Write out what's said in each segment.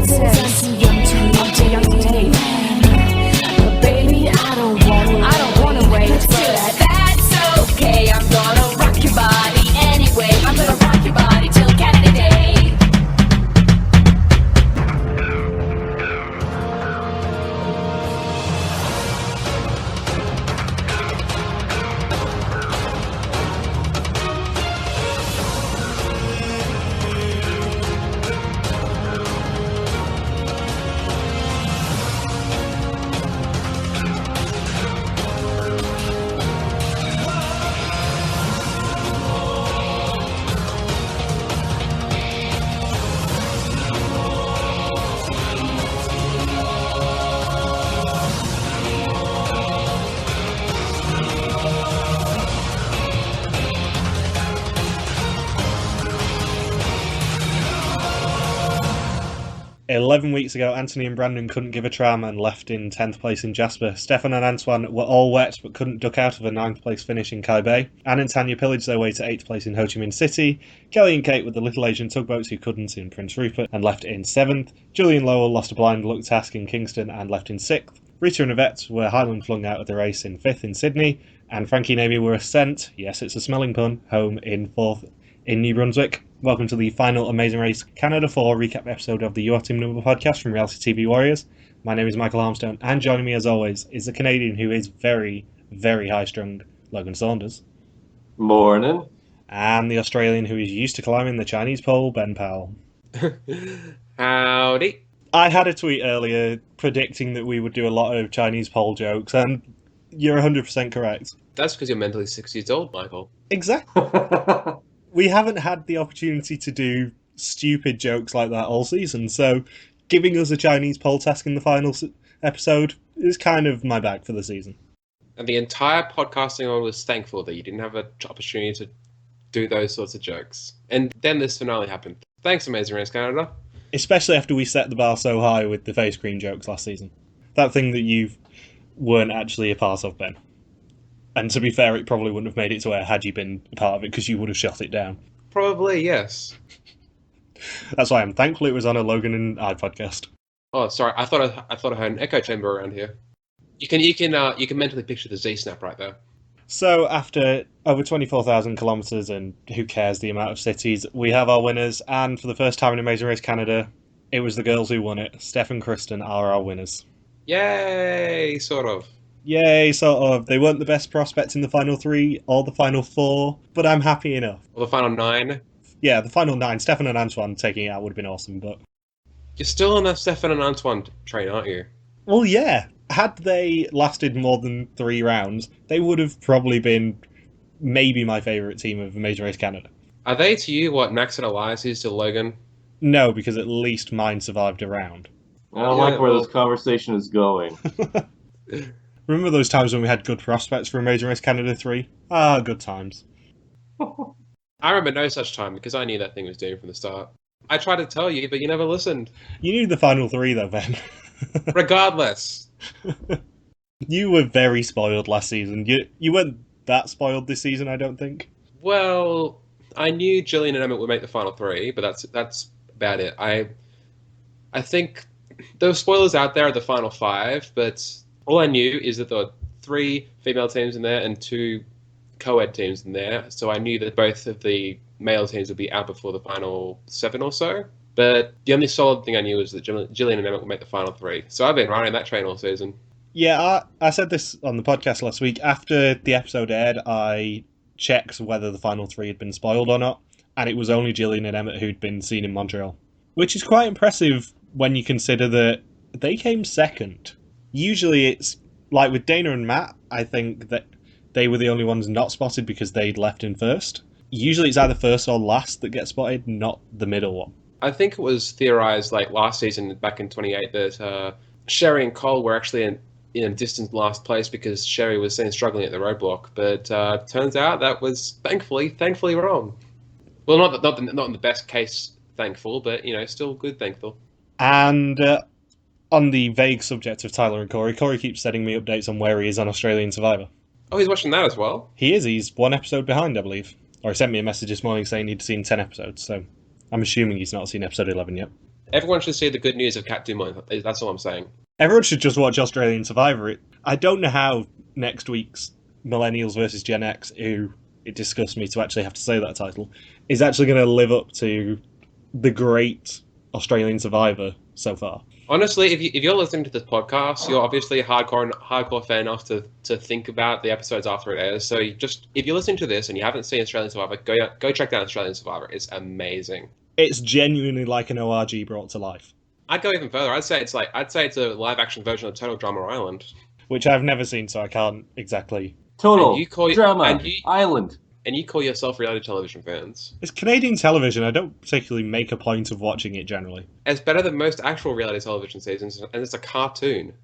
reminisces. I'm too young to date. But baby, I don't wanna wait. Let's do that. That's okay. I'm gonna rock your body anyway. I'm gonna rock your body till Canada Day. 11 weeks ago, Anthony and Brandon couldn't give a tram and left in 10th place in Jasper. Stefan and Antoine were all wet but couldn't duck out of a 9th place finish in Kai Bay. Anne and Tanya pillaged their way to 8th place in Ho Chi Minh City. Kelly and Kate were the little Asian tugboats who couldn't in Prince Rupert and left in 7th. Julian Lowell lost a blind luck task in Kingston and left in 6th. Rita and Yvette were Highland flung out of the race in 5th in Sydney. And Frankie and Amy were sent, yes it's a smelling pun, home in 4th in New Brunswick. Welcome to the final Amazing Race Canada 4 recap episode of the Your Team Number podcast from Reality TV Warriors. My name is Michael Harmstone, and joining me as always is the Canadian who is very, very high-strung, Logan Saunders. Morning. And the Australian who is used to climbing the Chinese pole, Ben Powell. Howdy. I had a tweet earlier predicting that we would do a lot of Chinese pole jokes, and you're 100% correct. That's because you're mentally 6 years old, Michael. Exactly. We haven't had the opportunity to do stupid jokes like that all season, so giving us a Chinese pole task in the final episode is kind of my bag for the season. And the entire podcasting world was thankful that you didn't have an opportunity to do those sorts of jokes. And then this finale happened. Thanks, Amazing Race Canada. Especially after we set the bar so high with the face cream jokes last season. That thing that you weren't actually a part of, Ben. And to be fair, it probably wouldn't have made it to air had you been a part of it, because you would have shot it down. Probably, yes. That's why I'm thankful it was on a Logan and I podcast. Oh, sorry. I thought I heard an echo chamber around here. You can mentally picture the Z-snap right there. So after over 24,000 kilometres, and who cares the amount of cities, we have our winners. And for the first time in Amazing Race Canada, it was the girls who won it. Steph and Kristen are our winners. Yay, sort of. Yay, sort of. They weren't the best prospects in the final 3 or the final 4, but I'm happy enough. Or the final 9. Yeah, the final 9. Stefan and Antoine taking it out would have been awesome, but... You're still on that Stefan and Antoine train, aren't you? Well, yeah. Had they lasted more than 3 rounds, they would have probably been maybe my favourite team of Amazing Race Canada. Are they to you what Max and Elias is to Logan? No, because at least mine survived a round. I don't like where this conversation is going. Remember those times when we had good prospects for Amazing Race Canada 3? Ah, good times. I remember no such time because I knew that thing was doomed from the start. I tried to tell you, but you never listened. You knew the final 3 though, Ben. Regardless. You were very spoiled last season. You weren't that spoiled this season, I don't think. Well, I knew Gillian and Emmett would make the final 3, but that's about it. I think there were spoilers out there at the final 5, but all I knew is that there were 3 female teams in there and 2 co-ed teams in there, so I knew that both of the male teams would be out before the final 7 or so. But the only solid thing I knew was that Gillian and Emmett would make the final 3. So I've been riding that train all season. Yeah, I said this on the podcast last week. After the episode aired, I checked whether the final 3 had been spoiled or not, and it was only Gillian and Emmett who'd been seen in Montreal. Which is quite impressive when you consider that they came second. Usually it's, like with Dana and Matt, I think that they were the only ones not spotted because they'd left in first. Usually it's either first or last that gets spotted, not the middle one. I think it was theorized like last season, back in 28, that Sherry and Cole were actually in a distant last place because Sherry was seen struggling at the roadblock. But turns out that was thankfully wrong. Well, not in the best case thankful, but still good thankful. And on the vague subject of Tyler and Corey keeps sending me updates on where he is on Australian Survivor. Oh, he's watching that as well? He is. He's 1 episode behind, I believe. Or he sent me a message this morning saying he'd seen 10 episodes, so I'm assuming he's not seen episode 11 yet. Everyone should see the good news of Cat Dumont. That's all I'm saying. Everyone should just watch Australian Survivor. I don't know how next week's Millennials versus Gen X, who it disgusts me to actually have to say that title, is actually going to live up to the great Australian Survivor so far. Honestly, if you're listening to this podcast, you're obviously a hardcore fan enough to think about the episodes after it airs. So if you're listening to this and you haven't seen Australian Survivor, go check down Australian Survivor. It's amazing. It's genuinely like an ORG brought to life. I'd go even further. I'd say it's a live action version of Total Drama Island, which I've never seen, so I can't exactly. Total Drama Island. And you call yourself reality television fans. It's Canadian television. I don't particularly make a point of watching it generally. It's better than most actual reality television seasons, and it's a cartoon.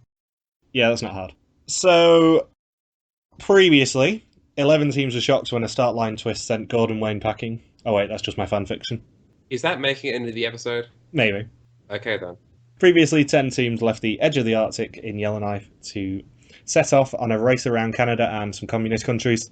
Yeah, that's not hard. So, previously, 11 teams were shocked when a start line twist sent Gordon Wayne packing. Oh wait, that's just my fan fiction. Is that making it into the episode? Maybe. Okay then. Previously, 10 teams left the edge of the Arctic in Yellowknife to set off on a race around Canada and some communist countries.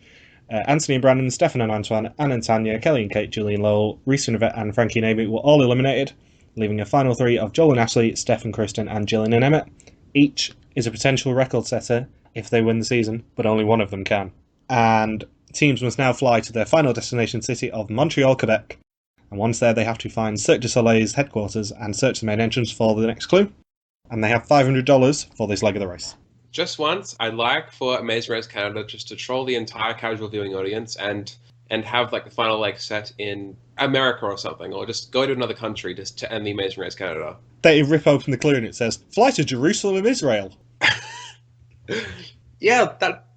Anthony and Brandon, Stefan and Antoine, Anne and Tanya, Kelly and Kate, Julian Lowell, Reese and Yvette and Frankie and Amy were all eliminated, leaving a final three of Joel and Ashley, Stefan, Kristen and Gillian and Emmett. Each is a potential record setter if they win the season, but only one of them can. And teams must now fly to their final destination city of Montreal, Quebec. And once there, they have to find Cirque du Soleil's headquarters and search the main entrance for the next clue. And they have $500 for this leg of the race. Just once, I'd like for Amazing Race Canada just to troll the entire casual viewing audience and have like the final leg set in America or something, or just go to another country just to end the Amazing Race Canada. They rip open the clue and it says, "Fly to Jerusalem, Israel." Yeah,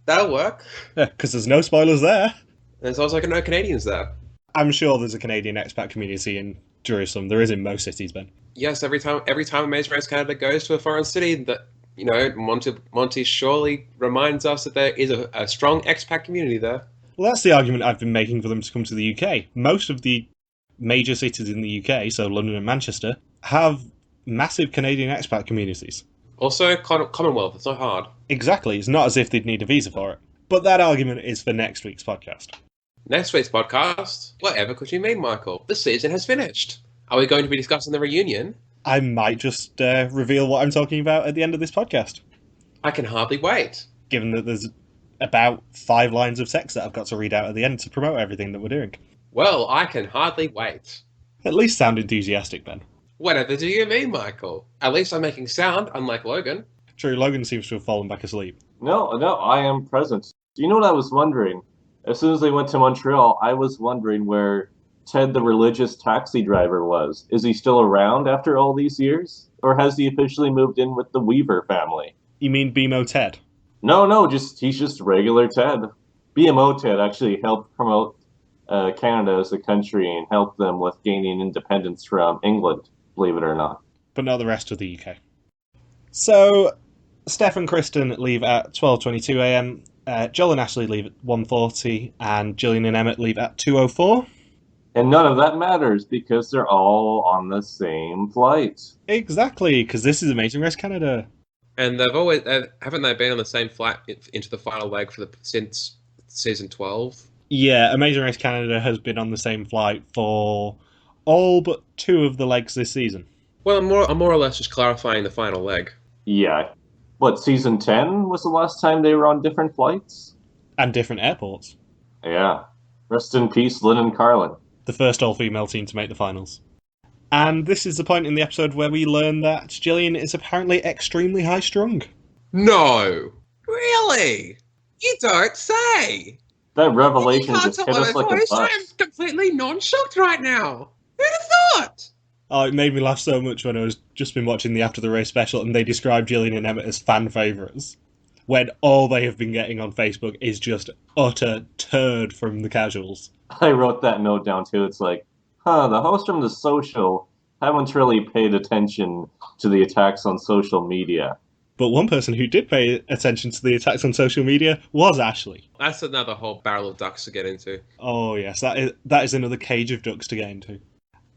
that'll work. Yeah, because there's no spoilers there. There's also no Canadians there. I'm sure there's a Canadian expat community in Jerusalem. There is in most cities, Ben. Yes, every time Amazing Race Canada goes to a foreign city, that Monty surely reminds us that there is a strong expat community there. Well, that's the argument I've been making for them to come to the UK. Most of the major cities in the UK, so London and Manchester, have massive Canadian expat communities. Also, Commonwealth, it's not hard. Exactly, it's not as if they'd need a visa for it. But that argument is for next week's podcast. Next week's podcast? Whatever could you mean, Michael? The season has finished. Are we going to be discussing the reunion? I might just reveal what I'm talking about at the end of this podcast. I can hardly wait. Given that there's about 5 lines of text that I've got to read out at the end to promote everything that we're doing. Well, I can hardly wait. At least sound enthusiastic, Ben. Whatever do you mean, Michael? At least I'm making sound, unlike Logan. True, Logan seems to have fallen back asleep. No, I am present. Do you know what I was wondering? As soon as they went to Montreal, I was wondering where Ted the religious taxi driver was. Is he still around after all these years? Or has he officially moved in with the Weaver family? You mean BMO Ted? No, he's just regular Ted. BMO Ted actually helped promote Canada as a country and helped them with gaining independence from England, believe it or not. But not the rest of the UK. So, Steph and Kristen leave at 12:22am, Joel and Ashley leave at 1:40, and Gillian and Emmett leave at 2:04. And none of that matters because they're all on the same flight. Exactly, because this is Amazing Race Canada. And they've always haven't they been on the same flight into the final leg since season 12? Yeah, Amazing Race Canada has been on the same flight for all but 2 of the legs this season. Well, I'm more or less just clarifying the final leg. Yeah. What, season 10 was the last time they were on different flights? And different airports. Yeah. Rest in peace, Lynn and Carlin. The first all-female team to make the finals. And this is the point in the episode where we learn that Gillian is apparently extremely high-strung. No! Really? You don't say! That revelation just hit us like a bus. I'm completely non-shocked right now! Who'd have thought? Oh, it made me laugh so much when I was just been watching the After the Race special and they described Gillian and Emmett as fan favourites. When all they have been getting on Facebook is just utter turd from the casuals. I wrote that note down too. It's like, the hosts from The Social haven't really paid attention to the attacks on social media. But one person who did pay attention to the attacks on social media was Ashley. That's another whole barrel of ducks to get into. Oh yes, that is another cage of ducks to get into.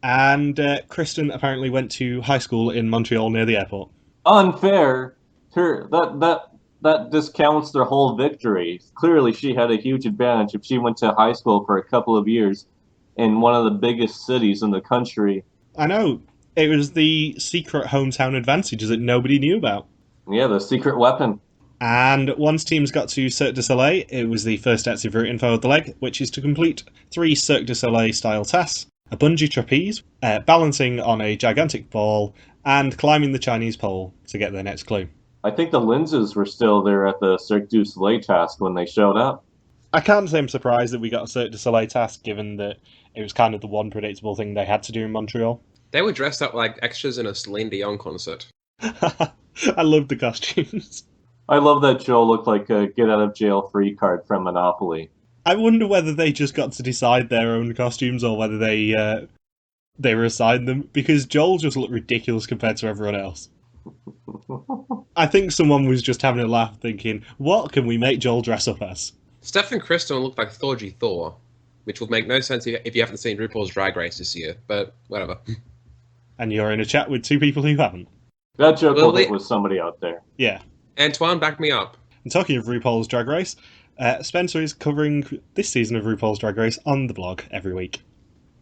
And Kristen apparently went to high school in Montreal near the airport. Unfair. That discounts their whole victory. Clearly she had a huge advantage if she went to high school for a couple of years in one of the biggest cities in the country. I know. It was the secret hometown advantage that nobody knew about. Yeah, the secret weapon. And once teams got to Cirque du Soleil, it was the first active route info of the leg, which is to complete 3 Cirque du Soleil style tasks: a bungee trapeze, balancing on a gigantic ball, and climbing the Chinese pole to get their next clue. I think the lenses were still there at the Cirque du Soleil task when they showed up. I can't say I'm surprised that we got a Cirque du Soleil task, given that it was kind of the one predictable thing they had to do in Montreal. They were dressed up like extras in a Celine Dion concert. I love the costumes. I love that Joe looked like a get-out-of-jail-free card from Monopoly. I wonder whether they just got to decide their own costumes or whether they were assigned them, because Joel just looked ridiculous compared to everyone else. I think someone was just having a laugh thinking, what can we make Joel dress up as? Steph and Kristen looked like Thorgy Thor, which will make no sense if you haven't seen RuPaul's Drag Race this year, but whatever. And you're in a chat with 2 people who haven't. That joke was somebody out there. Yeah. Antoine, back me up. And talking of RuPaul's Drag Race, Spencer is covering this season of RuPaul's Drag Race on the blog every week.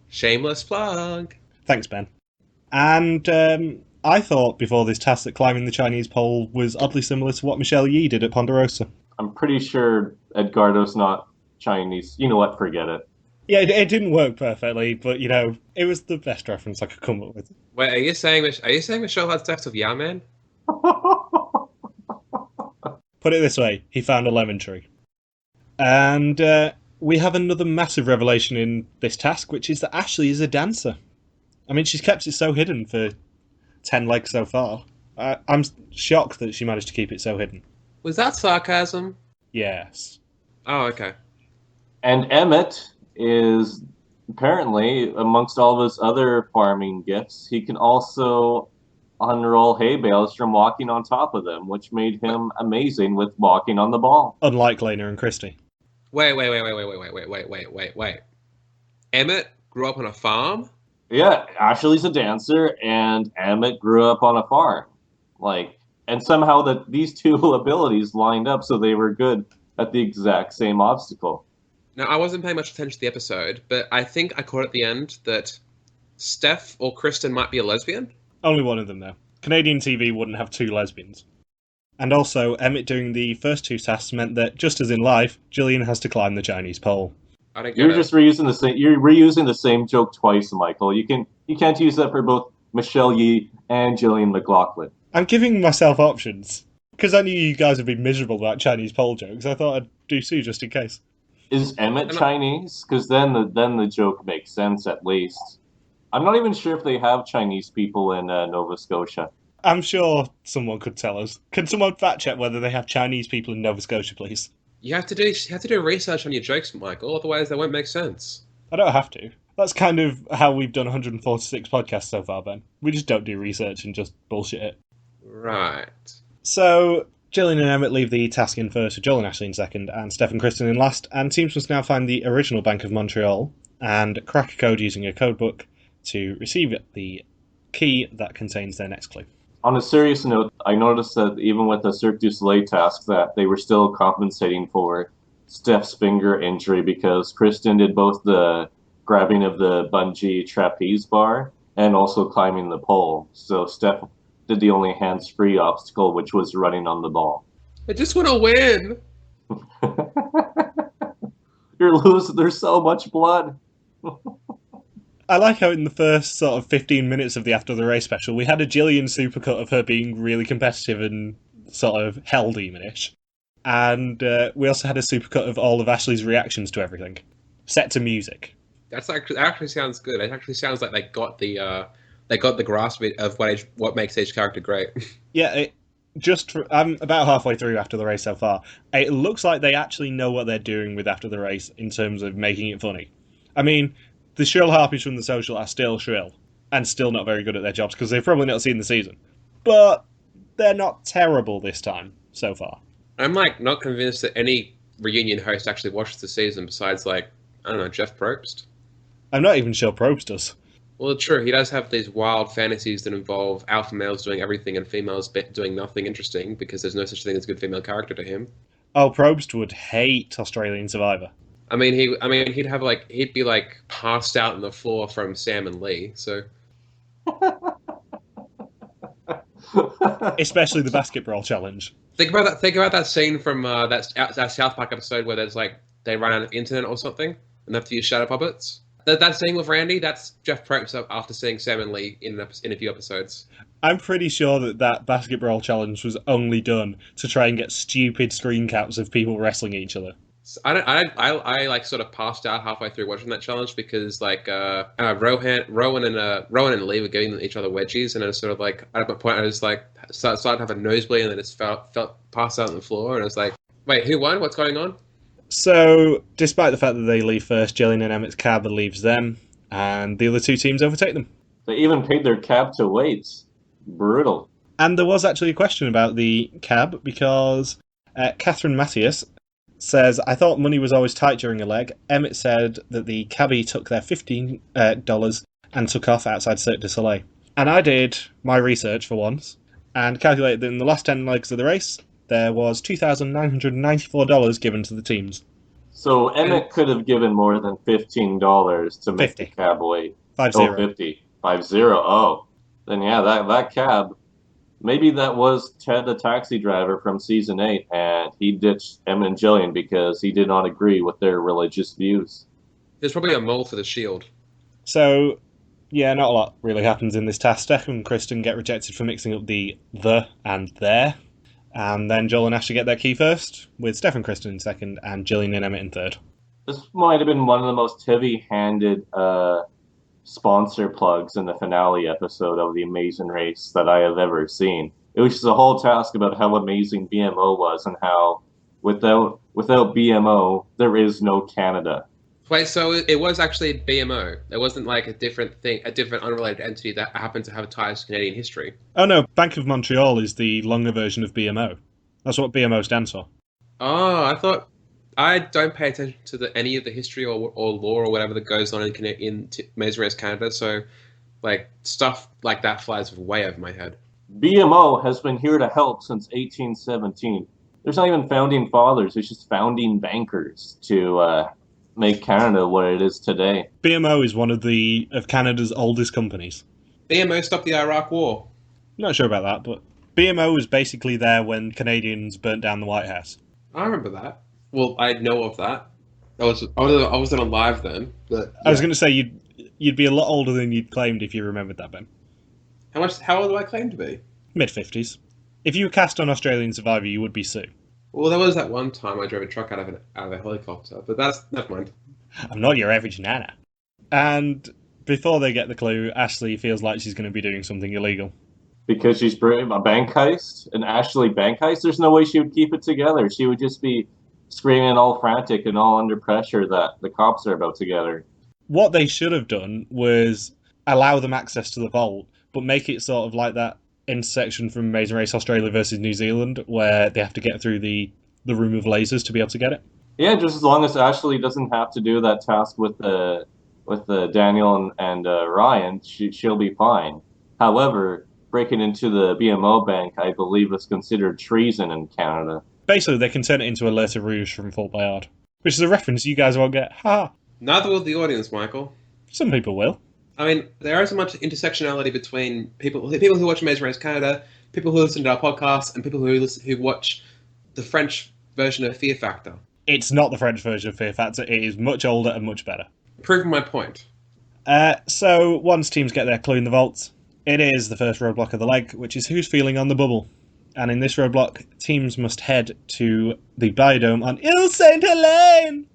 Shameless plug. Thanks, Ben. And I thought before this task that climbing the Chinese pole was oddly similar to what Michelle Yee did at Ponderosa. I'm pretty sure Edgardo's not Chinese. You know what? Forget it. Yeah, it didn't work perfectly, but, you know, it was the best reference I could come up with. Wait, are you saying Michelle had sex with Yeah Man? Put it this way, he found a lemon tree. And we have another massive revelation in this task, which is that Ashley is a dancer. I mean, she's kept it so hidden for 10 legs so far. I'm shocked that she managed to keep it so hidden. Was that sarcasm? Yes. Oh, okay. And Emmett is apparently, amongst all of his other farming gifts, he can also unroll hay bales from walking on top of them, which made him amazing with walking on the ball. Unlike Lena and Christy. Wait. Emmett grew up on a farm? Yeah, Ashley's a dancer, and Emmett grew up on a farm. And somehow these 2 abilities lined up so they were good at the exact same obstacle. Now, I wasn't paying much attention to the episode, but I think I caught at the end that Steph or Kristen might be a lesbian. Only one of them, though. Canadian TV wouldn't have 2 lesbians. And also, Emmett doing the first 2 tasks meant that, just as in life, Gillian has to climb the Chinese pole. I don't get it. You're just reusing the same joke twice, Michael. You can't use that for both Michelle Yee and Gillian McLaughlin. I'm giving myself options. Because I knew you guys would be miserable about Chinese pole jokes, I thought I'd do 2 just in case. Is Emmett Chinese? Because then the joke makes sense at least. I'm not even sure if they have Chinese people in Nova Scotia. I'm sure someone could tell us. Can someone fact check whether they have Chinese people in Nova Scotia, please? You have to do research on your jokes, Michael, otherwise they won't make sense. I don't have to. That's kind of how we've done 146 podcasts so far, Ben. We just don't do research and just bullshit it. Right. So, Gillian and Emmett leave the task in first, with Joel and Ashley in second, and Steph and Kristen in last, and teams must now find the original Bank of Montreal and crack a code using a code book to receive the key that contains their next clue. On a serious note, I noticed that even with the Cirque du Soleil task that they were still compensating for Steph's finger injury because Kristen did both the grabbing of the bungee trapeze bar and also climbing the pole. So Steph did the only hands-free obstacle, which was running on the ball. I just want to win! You're losing. There's so much blood. I like how in the first sort of 15 minutes of the After the Race special, we had a Gillian supercut of her being really competitive and sort of hell demonish. And we also had a supercut of all of Ashley's reactions to everything, set to music. That actually sounds good. It actually sounds like they got the grasp of what makes each character great. Yeah, I'm about halfway through After the Race so far. It looks like they actually know what they're doing with After the Race in terms of making it funny. I mean, the shrill harpies from the social are still shrill, and still not very good at their jobs, because they've probably not seen the season. But they're not terrible this time, so far. I'm, not convinced that any reunion host actually watched the season besides, I don't know, Jeff Probst. I'm not even sure Probst does. Well, true, he does have these wild fantasies that involve alpha males doing everything and females doing nothing interesting, because there's no such thing as a good female character to him. Oh, Probst would hate Australian Survivor. He'd be passed out on the floor from Sam and Lee, so... Especially the basketball challenge. Think about that scene from that South Park episode where there's like they run out of internet or something and they have to use shadow puppets. That scene with Randy, that's Jeff Probst after seeing Sam and Lee in a few episodes. I'm pretty sure that basketball challenge was only done to try and get stupid screen caps of people wrestling each other. I like sort of passed out halfway through watching that challenge because like Rowan and Lee were giving each other wedgies, and I was sort of like at a point I was like started to have a nosebleed and then just felt passed out on the floor, and I was like, wait, who won? What's going on? So, despite the fact that they leave first, Jillian and Emmett's cab leaves them, and the other two teams overtake them. They even paid their cab to wait. Brutal. And there was actually a question about the cab, because Catherine Matthias says, I thought money was always tight during a leg. Emmett said that the cabbie took their $15 and took off outside Cirque du Soleil. And I did my research for once, and calculated that in the last 10 legs of the race, there was $2,994 given to the teams. So Emmett could have given more than $15 to make 50. the cab wait. 50. Oh, 50. 50. Oh. Then yeah, that cab, maybe that was Ted, the taxi driver from season 8, and he ditched Emmett and Jillian because he did not agree with their religious views. There's probably a mole for the shield. So, yeah, not a lot really happens in this task. Steph and Kristen get rejected for mixing up the and their. And then Joel and Ashley get their key first, with Steph and Kristen in second, and Jillian and Emmett in third. This might have been one of the most heavy-handed sponsor plugs in the finale episode of The Amazing Race that I have ever seen. It was just a whole task about how amazing BMO was and how without BMO, there is no Canada. Wait, so it was actually BMO. It wasn't like a different thing, a different unrelated entity that happened to have ties to Canadian history. Oh no, Bank of Montreal is the longer version of BMO. That's what BMO stands for. Oh, I thought I don't pay attention to any of the history or law or whatever that goes on in Amazing Race Canada. So, like stuff like that flies way over my head. BMO has been here to help since 1817. There's not even founding fathers. It's just founding bankers to make Canada what it is today. BMO is one of Canada's oldest companies. BMO stopped the Iraq War. Not sure about that, but BMO was basically there when Canadians burnt down the White House. I remember that. Well, I know of that. I wasn't alive then, but yeah. I was going to say you'd be a lot older than you'd claimed if you remembered that, Ben. How old do I claim to be? Mid-50s. If you were cast on Australian Survivor, you would be Sue. Well, there was that one time I drove a truck out of a helicopter, but that's never mind. I'm not your average nana. And before they get the clue, Ashley feels like she's going to be doing something illegal. Because she's a bank heist, an Ashley bank heist, there's no way she would keep it together. She would just be screaming all frantic and all under pressure that the cops are about to get her. What they should have done was allow them access to the vault, but make it sort of like that intersection from Amazing Race Australia versus New Zealand, where they have to get through the room of lasers to be able to get it. Yeah, just as long as Ashley doesn't have to do that task with the Daniel and Ryan, she'll be fine. However, breaking into the BMO bank, I believe, is considered treason in Canada. Basically, they can turn it into Alerte Rouge from Fort Boyard, which is a reference you guys won't get. Ha! Neither will the audience, Michael. Some people will. I mean, there is so much intersectionality between people who watch Amazing Race Canada, people who listen to our podcast, and people who watch the French version of Fear Factor. It's not the French version of Fear Factor. It is much older and much better. Proving my point. So, once teams get their clue in the vaults, it is the first roadblock of the leg, which is who's feeling on the bubble. And in this roadblock, teams must head to the Biodome on Ile Saint-Helene,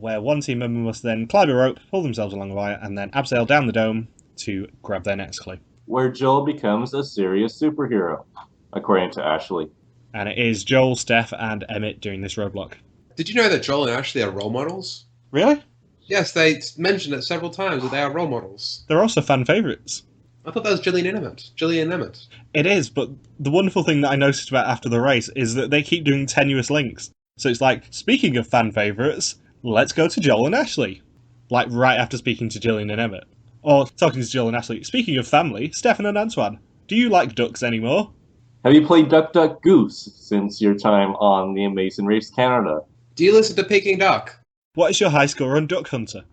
where one team member must then climb a rope, pull themselves along a wire, and then abseil down the dome to grab their next clue. Where Joel becomes a serious superhero, according to Ashley. And it is Joel, Steph, and Emmett doing this roadblock. Did you know that Joel and Ashley are role models? Really? Yes, they mentioned it several times that they are role models. They're also fan favourites. I thought that was Jillian and Emmett. It is, but the wonderful thing that I noticed about after the race is that they keep doing tenuous links. So it's like, speaking of fan favourites, let's go to Joel and Ashley. Like, right after speaking to Jillian and Emmett. Or, talking to Joel and Ashley, speaking of family, Stefan and Antoine, do you like ducks anymore? Have you played Duck Duck Goose since your time on The Amazing Race Canada? Do you listen to Peking Duck? What is your high score on Duck Hunter?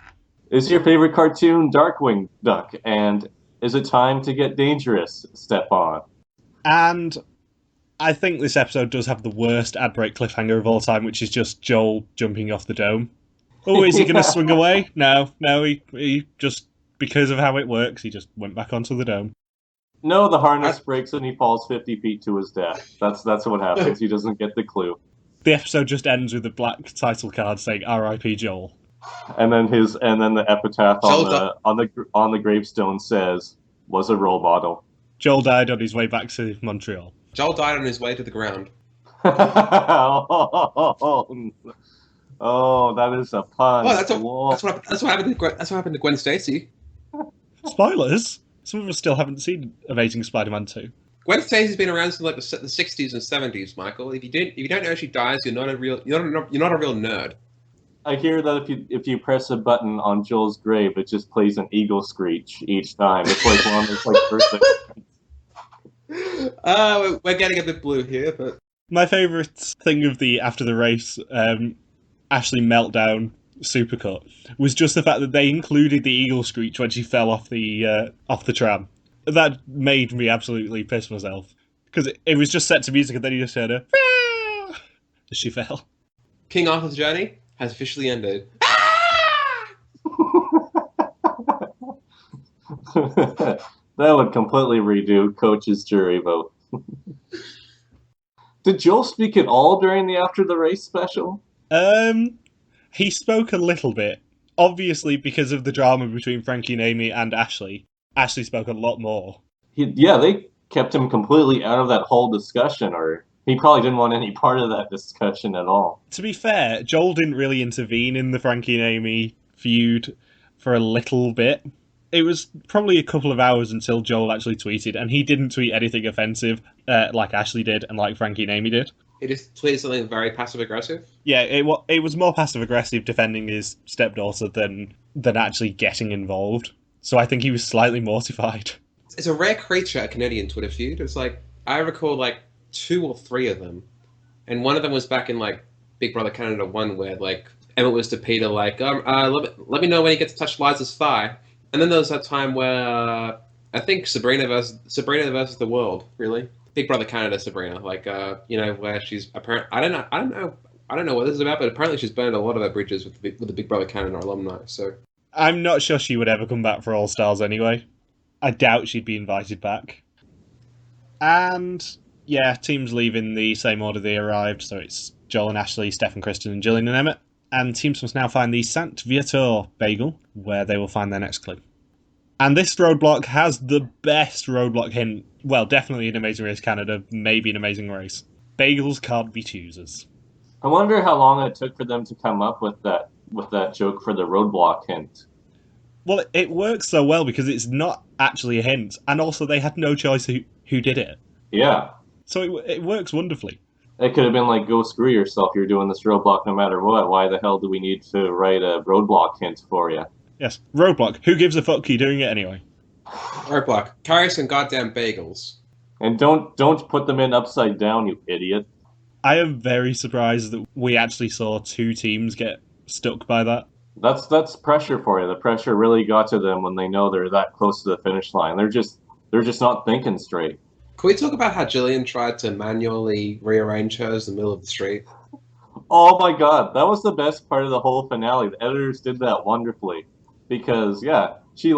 Is your favorite cartoon Darkwing Duck? And is it time to get dangerous, Stefan? And I think this episode does have the worst ad break cliffhanger of all time, which is just Joel jumping off the dome. Oh, is he going to swing away? No, he just, because of how it works, he just went back onto the dome. No, the harness breaks and he falls 50 feet to his death. That's what happens. He doesn't get the clue. The episode just ends with a black title card saying "R.I.P. Joel," and then the epitaph on the gravestone says, "Was a role model." Joel died on his way back to Montreal. Joel died on his way to the ground. Oh, that is a pun. Oh, that's what happened to Gwen Stacy. Spoilers. Some of us still haven't seen Amazing Spider-Man 2. Gwen Stacy's been around since like the 60s and 70s, Michael. If you don't know she dies, you're not a real nerd. I hear that if you press a button on Joel's grave, it just plays an eagle screech each time. It's like one that's like birthday. We're getting a bit blue here, but my favourite thing of the after the race Ashley meltdown supercut was just the fact that they included the eagle screech when she fell off the tram. That made me absolutely piss myself because it was just set to music and then you just heard her as she fell. King Arthur's journey has officially ended. That would completely redo Coach's jury vote. Did Joel speak at all during the After the Race special? He spoke a little bit. Obviously, because of the drama between Frankie and Amy and Ashley. Ashley spoke a lot more. They kept him completely out of that whole discussion, or he probably didn't want any part of that discussion at all. To be fair, Joel didn't really intervene in the Frankie and Amy feud for a little bit. It was probably a couple of hours until Joel actually tweeted, and he didn't tweet anything offensive like Ashley did and like Frankie and Amy did. He just tweeted something very passive-aggressive? Yeah, it was more passive-aggressive defending his stepdaughter than actually getting involved. So I think he was slightly mortified. It's a rare creature, a Canadian Twitter feud. It's like, I recall like 2 or 3 of them. And one of them was back in like Big Brother Canada 1 where like Emma was to Peter like, let me know when you get to touch Liza's thigh. And then there was that time where I think Sabrina versus the world, really. Big Brother Canada Sabrina, like where she's apparently I don't know what this is about, but apparently she's burned a lot of her bridges with the Big Brother Canada alumni. So I'm not sure she would ever come back for All Stars anyway. I doubt she'd be invited back. And yeah, teams leave in the same order they arrived, so it's Joel and Ashley, Steph and Kristen, and Gillian and Emmett. And teams must now find the Saint Viator bagel, where they will find their next clue. And this roadblock has the best roadblock hint. Well, definitely in Amazing Race Canada, maybe in Amazing Race. Bagels can't be choosers. I wonder how long it took for them to come up with that joke for the roadblock hint. Well, it works so well because it's not actually a hint, and also they had no choice who did it. Yeah. So it works wonderfully. It could have been like, go screw yourself, you're doing this roadblock no matter what. Why the hell do we need to write a roadblock hint for you? Yes, roadblock. Who gives a fuck? You're doing it anyway. Roadblock. Carry some goddamn bagels. And don't put them in upside down, you idiot. I am very surprised that we actually saw 2 teams get stuck by that. That's pressure for you. The pressure really got to them when they know they're that close to the finish line. They're just not thinking straight. Can we talk about how Gillian tried to manually rearrange hers in the middle of the street? Oh my god, that was the best part of the whole finale. The editors did that wonderfully. Because, yeah, she,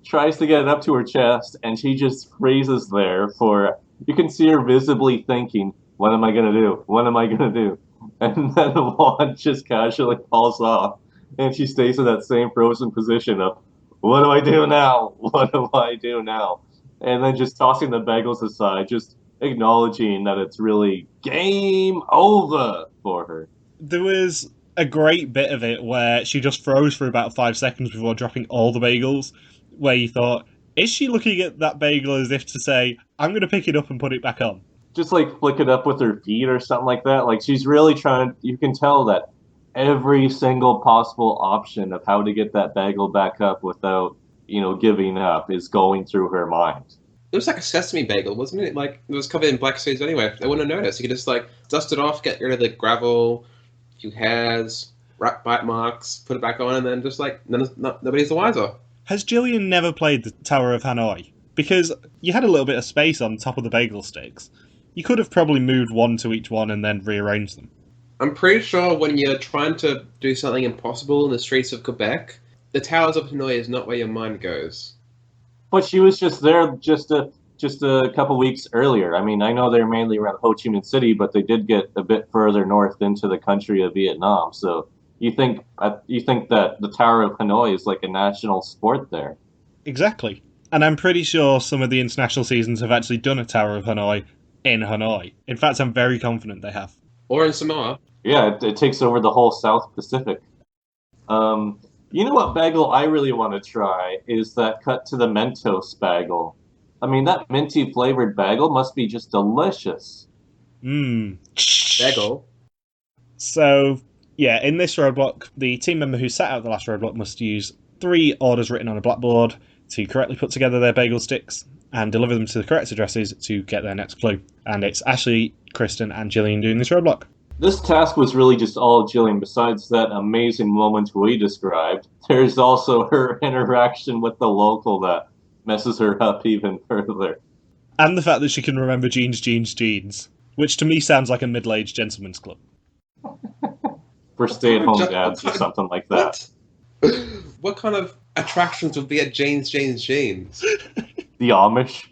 tries to get it up to her chest, and she just freezes there for... You can see her visibly thinking, what am I going to do? What am I going to do? And then the wand just casually falls off, and she stays in that same frozen position of, what do I do now? What do I do now? And then just tossing the bagels aside, just acknowledging that it's really game over for her. There was a great bit of it where she just froze for about 5 seconds before dropping all the bagels, where you thought, is she looking at that bagel as if to say, I'm going to pick it up and put it back on? Just flick it up with her feet or something like that. She's really trying, you can tell that every single possible option of how to get that bagel back up without, giving up is going through her mind. It was like a sesame bagel, wasn't it? It was covered in black seeds anyway. They wouldn't have noticed. You could just dust it off, get rid of the gravel, a few hairs, bite marks, put it back on, and then just nobody's the wiser. Has Gillian never played the Tower of Hanoi? because you had a little bit of space on top of the bagel sticks. You could have probably moved one to each one and then rearranged them. I'm pretty sure when you're trying to do something impossible in the streets of Quebec, the Towers of Hanoi is not where your mind goes. But she was just there just a couple weeks earlier. I mean, I know they're mainly around Ho Chi Minh City, but they did get a bit further north into the country of Vietnam. So you think that the Tower of Hanoi is like a national sport there? Exactly. And I'm pretty sure some of the international seasons have actually done a Tower of Hanoi in Hanoi. In fact, I'm very confident they have. Or in Samoa. Yeah, it takes over the whole South Pacific. You know what bagel I really want to try is that cut to the Mentos bagel. I mean, that minty flavored bagel must be just delicious. Mmm. Bagel. So, yeah, in this roadblock, the team member who sat out the last roadblock must use 3 orders written on a blackboard to correctly put together their bagel sticks and deliver them to the correct addresses to get their next clue. And it's Ashley, Kristen, and Gillian doing this roadblock. This task was really just all Jillian. Besides that amazing moment we described, there's also her interaction with the local that messes her up even further. And the fact that she can remember jeans, which to me sounds like a middle-aged gentleman's club. For stay-at-home dads or something like that. What kind of attractions would be at Jane's? The Amish.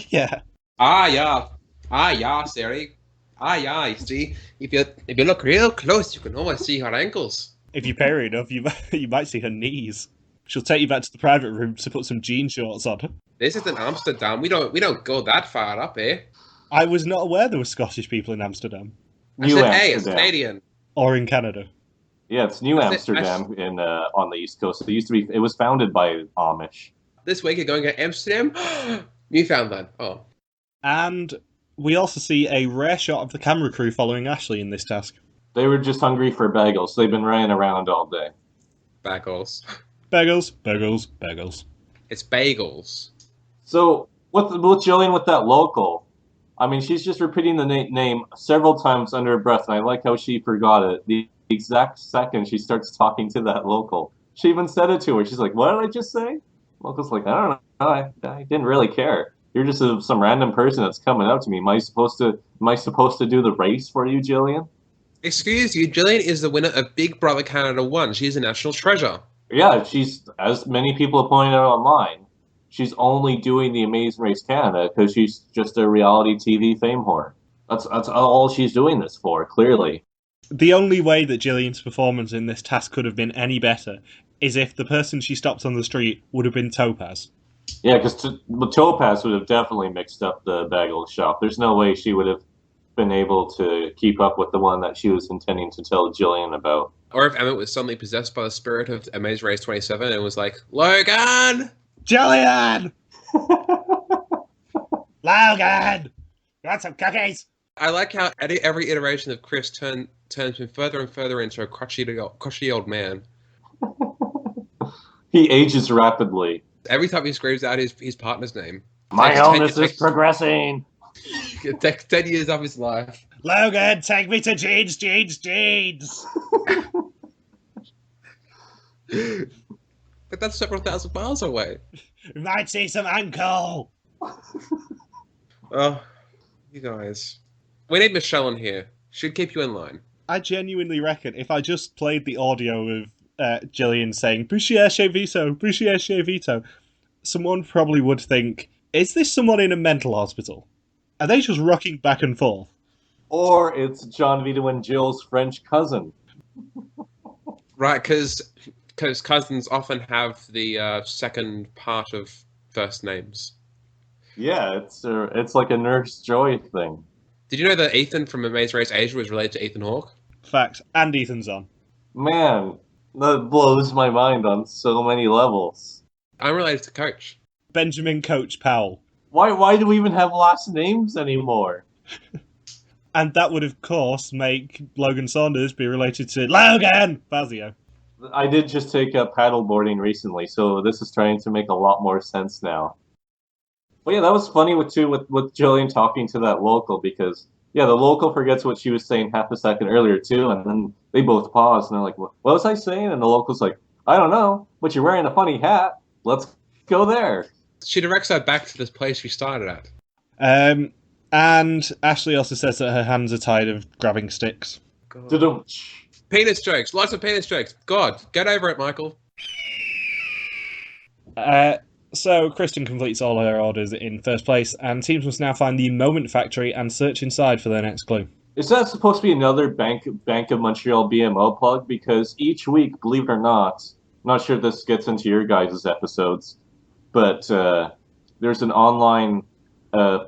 Yeah. Yeah, Siri. Yeah, you see, if you look real close, you can almost see her ankles. If you pay her enough, you might see her knees. She'll take you back to the private room to put some jean shorts on. This isn't Amsterdam. We don't go that far up, eh? I was not aware there were Scottish people in Amsterdam. I said, hey, it's Canadian. Or in Canada. Yeah, it's New Amsterdam in on the East Coast. It was founded by Amish. This week you're going to Amsterdam? Newfoundland. Oh. And we also see a rare shot of the camera crew following Ashley in this task. They were just hungry for bagels. They've been running around all day. Bagels. Bagels. It's bagels. So, with Jillian with that local, I mean, she's just repeating the name several times under her breath, and I like how she forgot it. The exact second she starts talking to that local. She even said it to her. She's like, what did I just say? Local's like, I don't know. I didn't really care. You're just some random person that's coming up to me. Am I supposed to do the race for you, Jillian? Excuse you, Jillian is the winner of Big Brother Canada 1. She's a national treasure. Yeah, she's, as many people have pointed out online, she's only doing the Amazing Race Canada because she's just a reality TV fame whore. That's all she's doing this for, clearly. The only way that Jillian's performance in this task could have been any better is if the person she stopped on the street would have been Topaz. Yeah, because Topaz would have definitely mixed up the bagel shop. There's no way she would have been able to keep up with the one that she was intending to tell Jillian about. Or if Emmett was suddenly possessed by the spirit of Amazing Race 27 and was like, Logan! Jillian! Logan! You want some cookies? I like how every iteration of Chris turns him further and further into a crotchety old man. He ages rapidly. Every time he screams out his partner's name. My illness is progressing. It takes 10 years of his life. Logan, take me to Jeans! But that's several thousand miles away. We might see some ankle! Oh, you guys. We need Michelle in here. She'd keep you in line. I genuinely reckon if I just played the audio of Jillian saying, Bouchier chez Vito, someone probably would think, is this someone in a mental hospital? Are they just rocking back and forth? Or it's John Vito and Jill's French cousin. Right, because cousins often have the second part of first names. Yeah, it's like a Nurse Joy thing. Did you know that Ethan from Amazing Race Asia was related to Ethan Hawke? Fact. And Ethan's on. Man, that blows my mind on so many levels. I'm related to Coach. Benjamin Coach Powell. Why do we even have last names anymore? And that would, of course, make Logan Saunders be related to Logan Fazio. I did just take up paddleboarding recently, so this is trying to make a lot more sense now. But yeah, that was funny with Jillian talking to that local, because yeah, the local forgets what she was saying half a second earlier too, and then they both pause and they're like, "What was I saying?" And the local's like, "I don't know, but you're wearing a funny hat. Let's go there." She directs her back to this place she started at. And Ashley also says that her hands are tired of grabbing sticks. God. Da-dum-tsh. Penis jokes. Lots of penis jokes. God, get over it, Michael. So Kristen completes all her orders in first place, and teams must now find the Moment Factory and search inside for their next clue. Is that supposed to be another Bank of Montreal BMO plug? Because each week, believe it or not, I'm not sure if this gets into your guys' episodes, but there's an online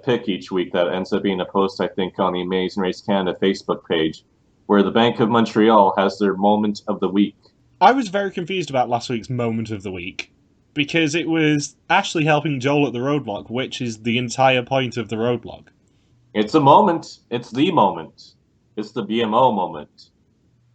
pick each week that ends up being a post, I think, on the Amazing Race Canada Facebook page, where the Bank of Montreal has their Moment of the Week. I was very confused about last week's Moment of the Week, because it was Ashley helping Joel at the roadblock, which is the entire point of the roadblock. It's a moment. It's the moment. It's the BMO moment.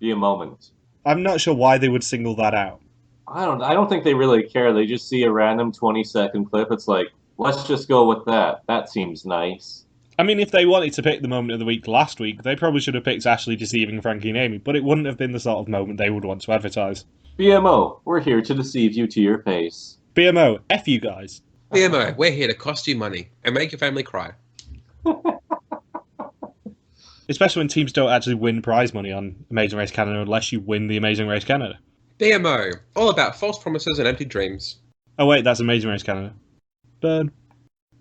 Be a moment. I'm not sure why they would single that out. I don't think they really care. They just see a random 20-second clip. It's like, let's just go with that. That seems nice. I mean, if they wanted to pick the Moment of the Week last week, they probably should have picked Ashley deceiving Frankie and Amy, but it wouldn't have been the sort of moment they would want to advertise. BMO, we're here to deceive you to your face. BMO, F you guys. BMO, we're here to cost you money and make your family cry. Especially when teams don't actually win prize money on Amazing Race Canada unless you win the Amazing Race Canada. BMO, all about false promises and empty dreams. Oh wait, that's Amazing Race Canada. Burn.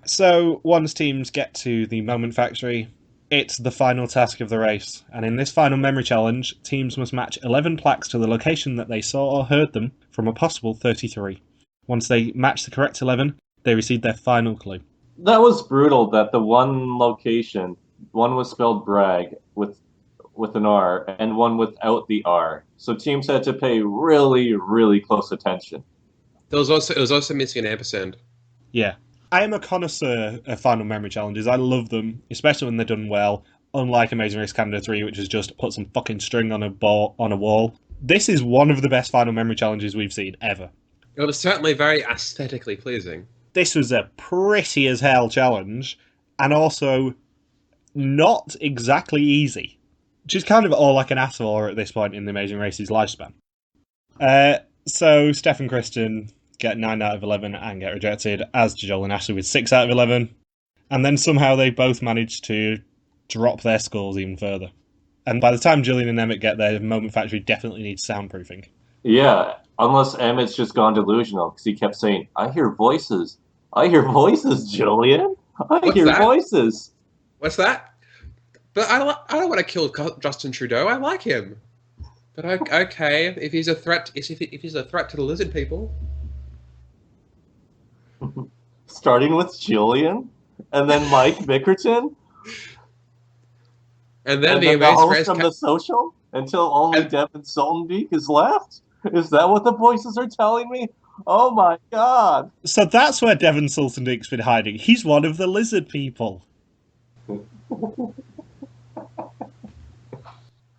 So, once teams get to the Moment Factory, it's the final task of the race, and in this final memory challenge, teams must match 11 plaques to the location that they saw or heard them from a possible 33. Once they match the correct 11, they receive their final clue. That was brutal that the one location, one was spelled brag with an R, and one without the R. So teams had to pay really, really close attention. It was also missing an ampersand. Yeah. I am a connoisseur of final memory challenges. I love them, especially when they're done well, unlike Amazing Race Canada 3, which is just put some fucking string on a wall. This is one of the best final memory challenges we've seen ever. It was certainly very aesthetically pleasing. This was a pretty as hell challenge, and also not exactly easy, which is kind of all I can ask for at this point in the Amazing Race's lifespan. So Steph and Kristen get 9 out of 11 and get rejected, as do Joel and Ashley with 6 out of 11, and then somehow they both manage to drop their scores even further. And by the time Gillian and Emmett get there, Moment Factory definitely needs soundproofing. Yeah, unless Emmett's just gone delusional, because he kept saying, I hear voices. I hear voices, Jillian. I hear voices. What's that? But I don't want to kill Justin Trudeau. I like him. But okay, if he's a threat, if he's a threat to the lizard people. Starting with Jillian, and then Mike Bickerton, and then the host from The Social, until only Devin Soltenbeek is left? Is that what the voices are telling me? Oh my god. So that's where Devin Soltenbeek's been hiding. He's one of the lizard people. But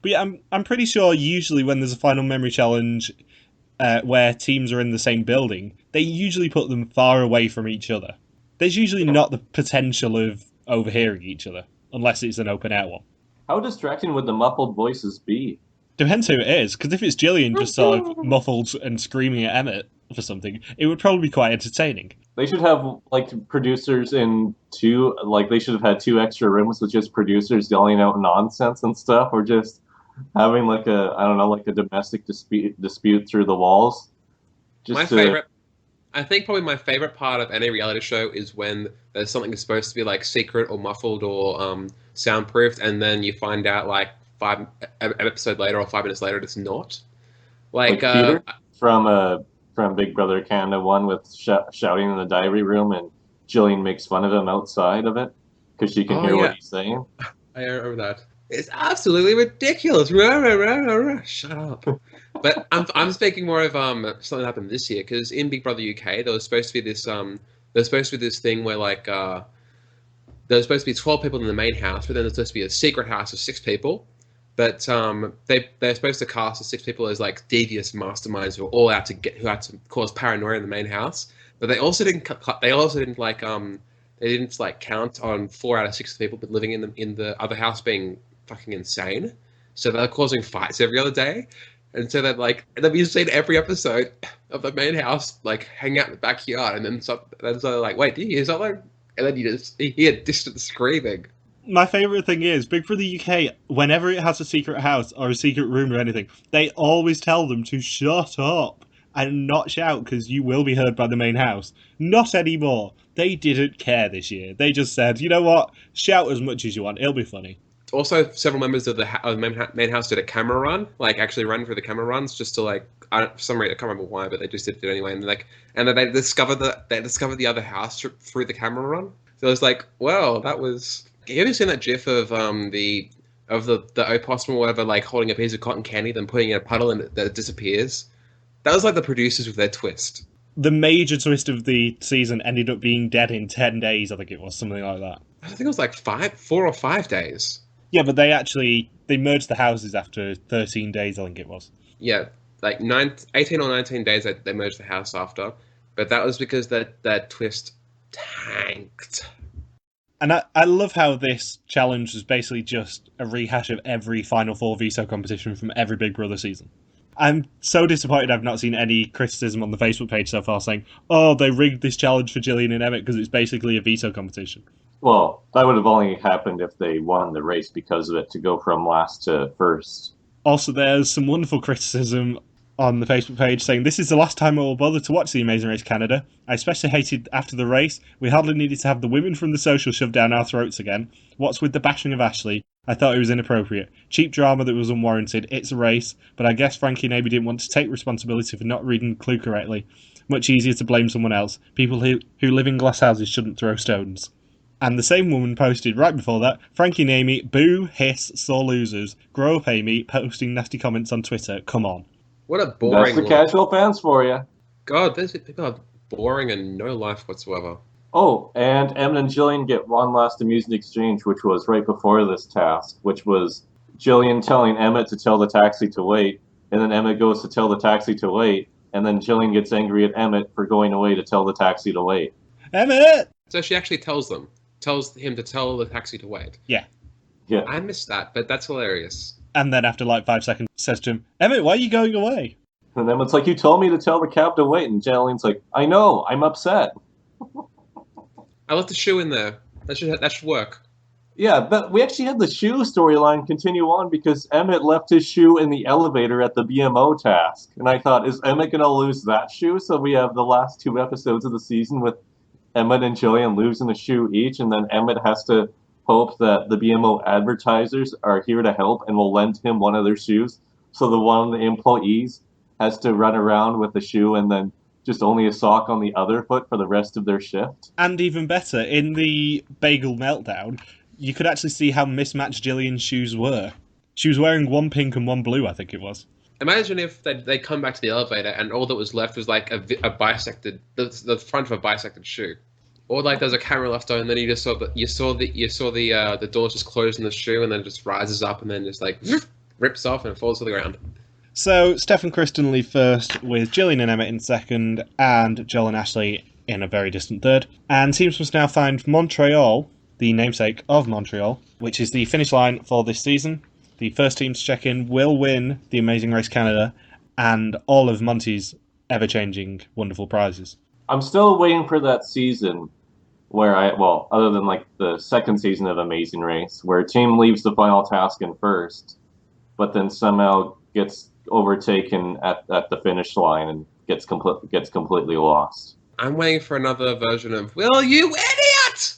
yeah, I'm pretty sure usually when there's a final memory challenge where teams are in the same building, they usually put them far away from each other. There's usually not the potential of overhearing each other, unless it's an open air one. How distracting would the muffled voices be? Depends who it is, because if it's Gillian just sort of muffled and screaming at Emmett for something, it would probably be quite entertaining. They should have, producers in they should have had 2 extra rooms with just producers yelling out nonsense and stuff, or just having a domestic dispute through the walls. I think probably my favorite part of any reality show is when there's something that's supposed to be secret or muffled or soundproofed, and then you find out 5 episode later or 5 minutes later it's not. Peter from Big Brother Canada 1 with shouting in the diary room, and Jillian makes fun of him outside of it because she can hear what he's saying. I remember that. It's absolutely ridiculous. Shut up. But I'm speaking more of something that happened this year, because in Big Brother UK there was supposed to be this thing where there was supposed to be 12 people in the main house, but then there's supposed to be a secret house of 6 people. But they're supposed to cast the 6 people as devious masterminds who are all out who had to cause paranoia in the main house. But they also didn't count on 4 out of 6 people but living in the other house being fucking insane. So they're causing fights every other day. And so that we've seen every episode of the main house, like, hang out in the backyard, and then so like, wait, do you hear something? And then you hear distant screaming. My favourite thing is, Big Brother UK, whenever it has a secret house or a secret room or anything, they always tell them to shut up and not shout because you will be heard by the main house. Not anymore. They didn't care this year. They just said, you know what, shout as much as you want, it'll be funny. Also, several members of the main house did a camera run, like actually ran for the camera runs, just to like, for some reason I can't remember why, but they just did it anyway. And then they discovered the other house through the camera run. So it was like, well, that was. Have you ever seen that GIF of the opossum or whatever, like holding a piece of cotton candy, then putting it in a puddle and it disappears? That was like the producers with their twist. The major twist of the season ended up being dead in 10 days, I think it was, something like that. I think it was like 4 or 5 days. Yeah, but they merged the houses after 13 days, I think it was. Yeah, like 18 or 19 days they merged the house after. But that was because that twist tanked. And I love how this challenge was basically just a rehash of every Final Four veto competition from every Big Brother season. I'm so disappointed I've not seen any criticism on the Facebook page so far saying, oh, they rigged this challenge for Gillian and Emmett because it's basically a veto competition. Well, that would have only happened if they won the race because of it, to go from last to first. Also, there's some wonderful criticism on the Facebook page saying, this is the last time I will bother to watch The Amazing Race Canada. I especially hated after the race. We hardly needed to have the women from the social shoved down our throats again. What's with the bashing of Ashley? I thought it was inappropriate. Cheap drama that was unwarranted. It's a race, but I guess Frankie maybe didn't want to take responsibility for not reading the clue correctly. Much easier to blame someone else. People who live in glass houses shouldn't throw stones. And the same woman posted right before that, Frankie and Amy, boo, hiss, sore losers. Grow up, Amy, posting nasty comments on Twitter. Come on. What a boring... That's the casual fans for you. God, those people are boring and no life whatsoever. Oh, and Emmett and Jillian get one last amusing exchange, which was right before this task, which was Jillian telling Emmett to tell the taxi to wait, and then Emmett goes to tell the taxi to wait, and then Jillian gets angry at Emmett for going away to tell the taxi to wait. Emmett! So she actually tells him to tell the taxi to wait. Yeah. I missed that, but that's hilarious. And then after like 5 seconds, says to him, Emmett, why are you going away? And Emmett's like, you told me to tell the cab to wait, and Jillian's like, I know, I'm upset. I left the shoe in there. That should work. Yeah, but we actually had the shoe storyline continue on because Emmett left his shoe in the elevator at the BMO task. And I thought, is Emmett going to lose that shoe? So we have the last 2 episodes of the season with Emmett and Jillian losing a shoe each, and then Emmett has to hope that the BMO advertisers are here to help and will lend him one of their shoes. So the one of the employees has to run around with the shoe and then just only a sock on the other foot for the rest of their shift. And even better, in the Bagel meltdown, you could actually see how mismatched Jillian's shoes were. She was wearing one pink and one blue, I think it was. Imagine if they come back to the elevator and all that was left was like a bisected, the front of a bisected shoe, or like there's a camera left on, and then you saw the doors just closed in the shoe, and then it just rises up and then just like rips off and it falls to the ground. So Steph and Kristen leave first, with Jillian and Emmett in second, and Joel and Ashley in a very distant third. And teams must now find Montreal, the namesake of Montreal, which is the finish line for this season. The first team to check in will win the Amazing Race Canada and all of Monty's ever-changing wonderful prizes. I'm still waiting for that season where other than like the second season of Amazing Race, where a team leaves the final task in first, but then somehow gets overtaken at the finish line and gets completely lost. I'm waiting for another version of "Will you idiot?"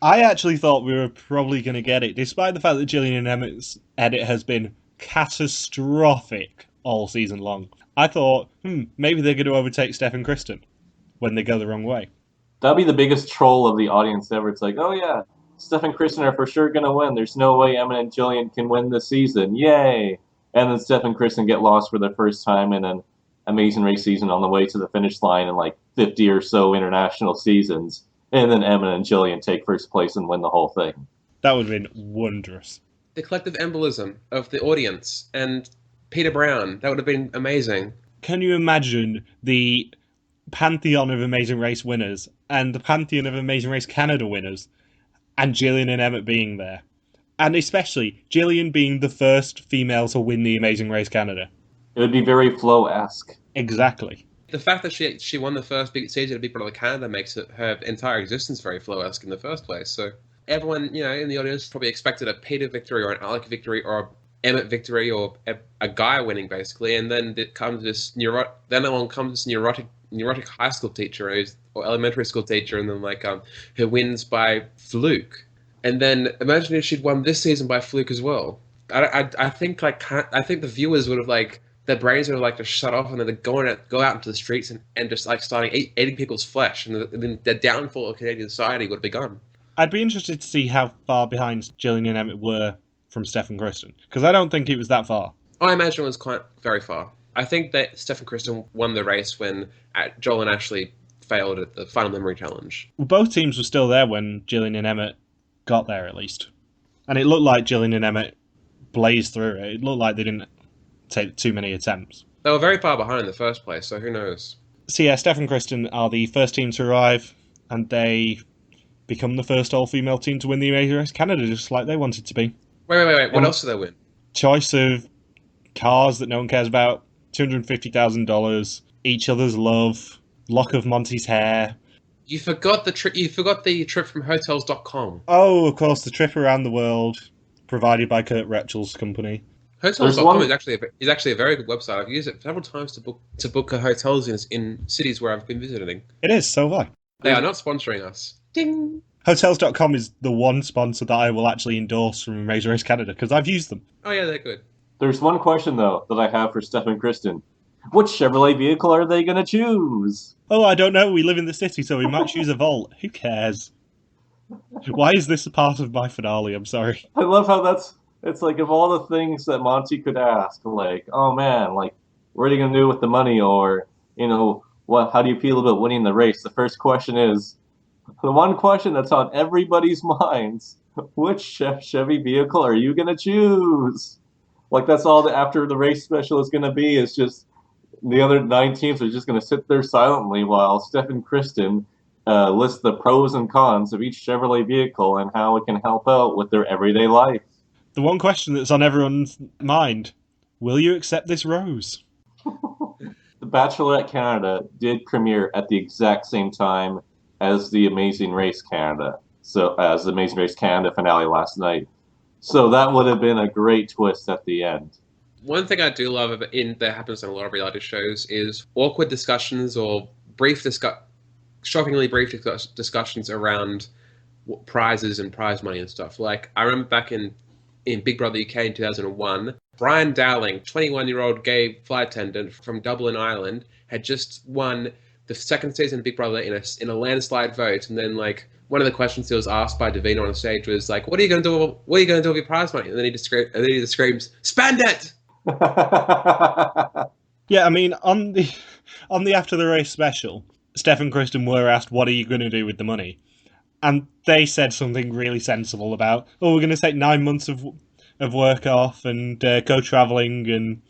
I actually thought we were probably going to get it, despite the fact that Jillian and Emmett's edit has been catastrophic all season long. I thought, maybe they're going to overtake Steph and Kristen when they go the wrong way. That'd be the biggest troll of the audience ever. It's like, oh yeah, Steph and Kristen are for sure going to win. There's no way Emmett and Jillian can win this season. Yay! And then Steph and Kristen get lost for the first time in an Amazing Race season on the way to the finish line in like 50 or so international seasons. And then Emmett and Jillian take first place and win the whole thing. That would have been wondrous. The collective embolism of the audience and Peter Brown. That would have been amazing. Can you imagine the pantheon of Amazing Race winners and the pantheon of Amazing Race Canada winners and Jillian and Emmett being there? And especially Jillian being the first female to win the Amazing Race Canada. It would be very Flo-esque. Exactly. The fact that she won the first big season of Big Brother Canada makes her entire existence very Flo-esque in the first place. So everyone, in the audience probably expected a Peter victory or an Alec victory or an Emmett victory or a guy winning, basically. And then along comes this neurotic high school teacher or elementary school teacher, and then who wins by fluke. And then imagine if she'd won this season by fluke as well. I think the viewers would have their brains would have just shut off, and then they'd go out into the streets and just starting eating people's flesh, and then the downfall of Canadian society would have begun. I'd be interested to see how far behind Jillian and Emmett were from Steph and Kristen, because I don't think it was that far. I imagine it was quite very far. I think that Steph and Kristen won the race when Joel and Ashley failed at the Final Memory Challenge. Well, both teams were still there when Jillian and Emmett got there, at least. And it looked like Jillian and Emmett blazed through it. It looked like they didn't take too many attempts. They were very far behind in the first place, so who knows? So yeah, Steph and Kristen are the first team to arrive, and they become the first all-female team to win the Amazing Race Canada, just like they wanted to be. Wait. What else did they win? Choice of cars that no one cares about, $250,000, each other's love, lock of Monty's hair. You forgot the trip. You forgot the trip from Hotels.com. Oh, of course, the trip around the world, provided by Kurt Retschel's company. Hotels.com is actually a very good website. I've used it several times to book hotels in cities where I've been visiting. It is, so have I. They are not sponsoring us. Ding! Hotels.com is the one sponsor that I will actually endorse from Amazing Race Canada, because I've used them. Oh yeah, they're good. There's one question, though, that I have for Steph and Kristen. Which Chevrolet vehicle are they going to choose? Oh, I don't know. We live in the city, so we might choose a Volt. Who cares? Why is this a part of my finale? I'm sorry. I love how it's of all the things that Monty could ask, oh man, what are you going to do with the money? Or, how do you feel about winning the race? The first question is, the one question that's on everybody's minds, which Chevy vehicle are you going to choose? That's all after the race special is going to be, is just the other 9 teams are just going to sit there silently while Steph and Kristen list the pros and cons of each Chevrolet vehicle and how it can help out with their everyday life. The one question that's on everyone's mind, will you accept this rose? The Bachelorette Canada did premiere at the exact same time as the Amazing Race Canada. So, as the Amazing Race Canada finale last night. So that would have been a great twist at the end. One thing I do love that happens in a lot of reality shows is awkward discussions or shockingly brief discussions around prizes and prize money and stuff. I remember back in Big Brother UK in 2001, Brian Dowling, 21-year-old gay flight attendant from Dublin, Ireland, had just won the second season of Big Brother in a landslide vote, and then one of the questions he was asked by Davina on stage was what are you going to do? What are you going to do with your prize money? And then he just screams, "Spend it!" Yeah, I mean, on the After the Race special, Steph and Kristen were asked, what are you going to do with the money? And they said something really sensible about, we're going to take 9 months of work off and go travelling and,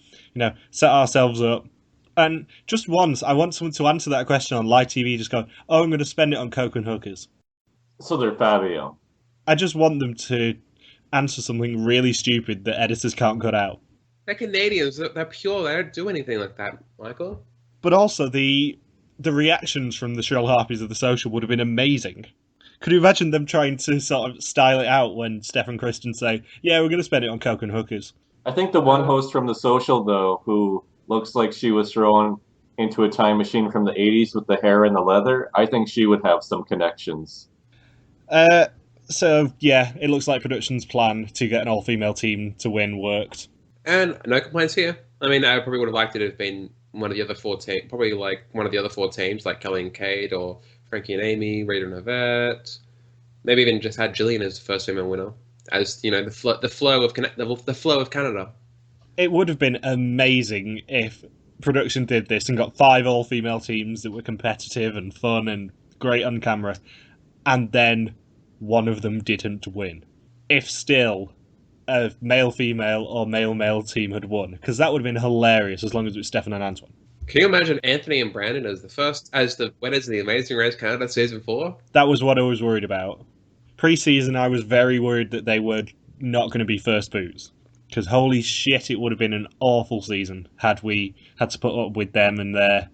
set ourselves up. And just once, I want someone to answer that question on live TV, just go, I'm going to spend it on coke and hookers. So they're Fabio. I just want them to answer something really stupid that editors can't cut out. They're Canadians. They're pure. They don't do anything like that, Michael. But also, the reactions from the Shrill Harpies of the Social would have been amazing. Could you imagine them trying to sort of style it out when Steph and Kristen say, yeah, we're going to spend it on coke and hookers? I think the one host from the Social, though, who looks like she was thrown into a time machine from the 80s with the hair and the leather, I think she would have some connections. So, yeah, it looks like production's plan to get an all-female team to win worked. And no complaints here. I mean, I probably would have liked it if it'd been one of the other 4 teams, probably one of the other 4 teams, like Kelly and Kate, or Frankie and Amy, Rita and Yvette. Maybe even just had Jillian as the first female winner, as the flow of Canada. It would have been amazing if production did this and got 5 all-female teams that were competitive and fun and great on camera, and then one of them didn't win. If still a male-female or male-male team had won, because that would have been hilarious as long as it was Stefan and Antoine. Can you imagine Anthony and Brandon as the winners of the Amazing Race Canada Season 4? That was what I was worried about. Pre-season, I was very worried that they would not going to be first booze. Because holy shit, it would have been an awful season had we had to put up with them and their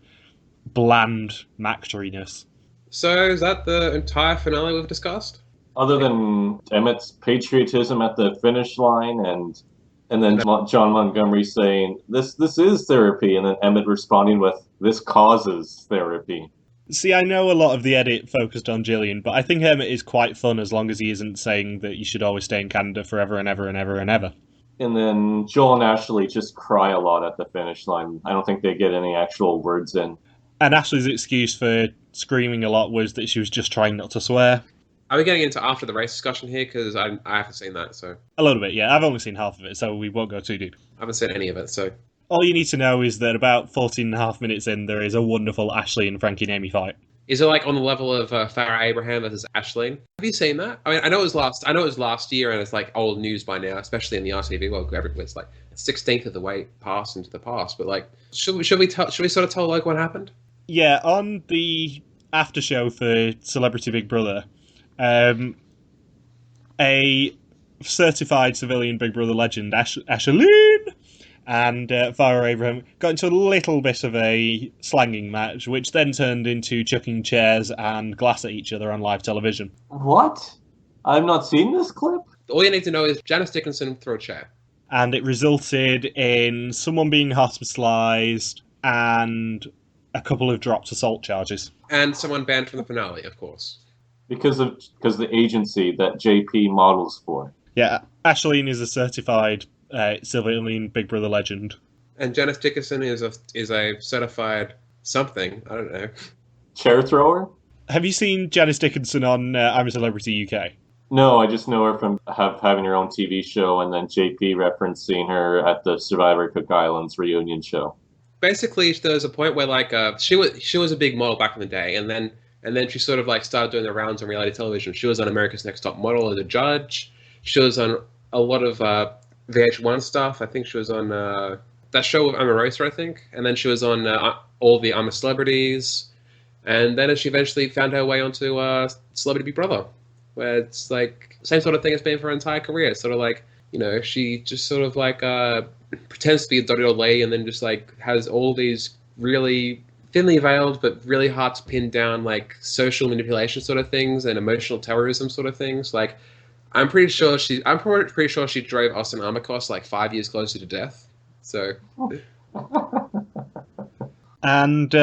bland mactoriness. So is that the entire finale we've discussed? Other than Emmett's patriotism at the finish line and then John Montgomery saying, this is therapy, and then Emmett responding with, this causes therapy. See, I know a lot of the edit focused on Gillian, but I think Emmett is quite fun as long as he isn't saying that you should always stay in Canada forever and ever and ever and ever. And then Joel and Ashley just cry a lot at the finish line. I don't think they get any actual words in. And Ashley's excuse for screaming a lot was that she was just trying not to swear. Are we getting into after the race discussion here? Because I haven't seen that, so... A little bit, yeah. I've only seen half of it, so we won't go too deep. I haven't seen any of it, so... All you need to know is that about 14 and a half minutes in, there is a wonderful Ashley and Frankie and Amy fight. Is it like on the level of Farrah Abraham versus Aisling? Have you seen that? I mean, I know it was last year, and it's like old news by now, especially in the RTV world. It's like 16th of the way past into the past. But like, should we sort of tell Logan what happened? Yeah, on the after show for Celebrity Big Brother, a certified civilian Big Brother legend, Aisling, and Farrah Abraham got into a little bit of a slanging match, which then turned into chucking chairs and glass at each other on live television. What? I've not seen this clip? All you need to know is Janice Dickinson threw a chair. And it resulted in someone being hospitalised and a couple of dropped assault charges. And someone banned from the finale, of course. Because the agency that JP models for. Yeah, Aisling is a certified civilian Big Brother legend. And Janice Dickinson is a certified something. I don't know. Chair thrower? Have you seen Janice Dickinson on I'm a Celebrity UK? No, I just know her from having her own TV show and then JP referencing her at the Survivor Cook Islands reunion show. Basically, there was a point where like she was a big model back in the day, and then she sort of like started doing the rounds on reality television. She was on America's Next Top Model as a judge. She was on a lot of VH1 stuff. I think she was on that show with I'm a Racer, I think. And then she was on all the I'm a Celebrities. And then she eventually found her way onto Celebrity Big Brother, where it's like same sort of thing as been for her entire career. It's sort of like, you know, she just sort of like pretends to be a dotty old lady and then just like has all these really thinly veiled but really hard to pin down like social manipulation sort of things and emotional terrorism sort of things. Like I'm pretty sure she drove Austin Armacost like 5 years closer to death. So And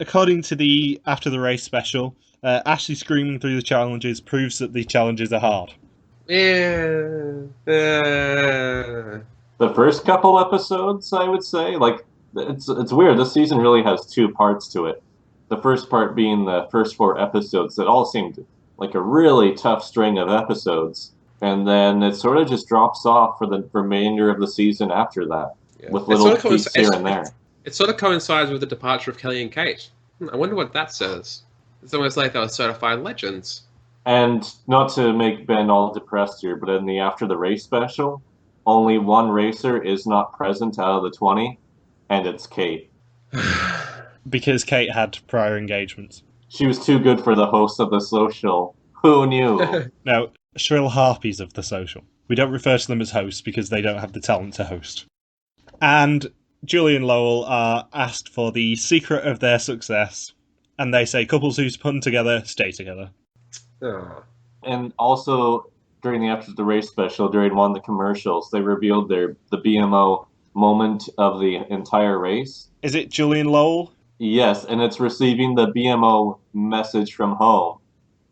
according to the After the Race special, Ashley screaming through the challenges proves that the challenges are hard. The first couple episodes, I would say, like it's weird. This season really has two parts to it. The first part being the first 4 episodes that all seemed like a really tough string of episodes, and then it sort of just drops off for the remainder of the season after that, with little peaks here and there. It sort of coincides with the departure of Kelly and Kate. I wonder what that says. It's almost like they were certified legends. And not to make Ben all depressed here, but in the After the Race special, only one racer is not present out of the 20, and it's Kate. Because Kate had prior engagements. She was too good for the host of The Social. Who knew? No, shrill harpies of The Social. We don't refer to them as hosts because they don't have the talent to host. And Julie and Lowell are asked for the secret of their success, and they say couples who pun together stay together. Oh. And also, during the After the Race special, during one of the commercials, they revealed the BMO moment of the entire race. Is it Julian Lowell? Yes, and it's receiving the BMO message from home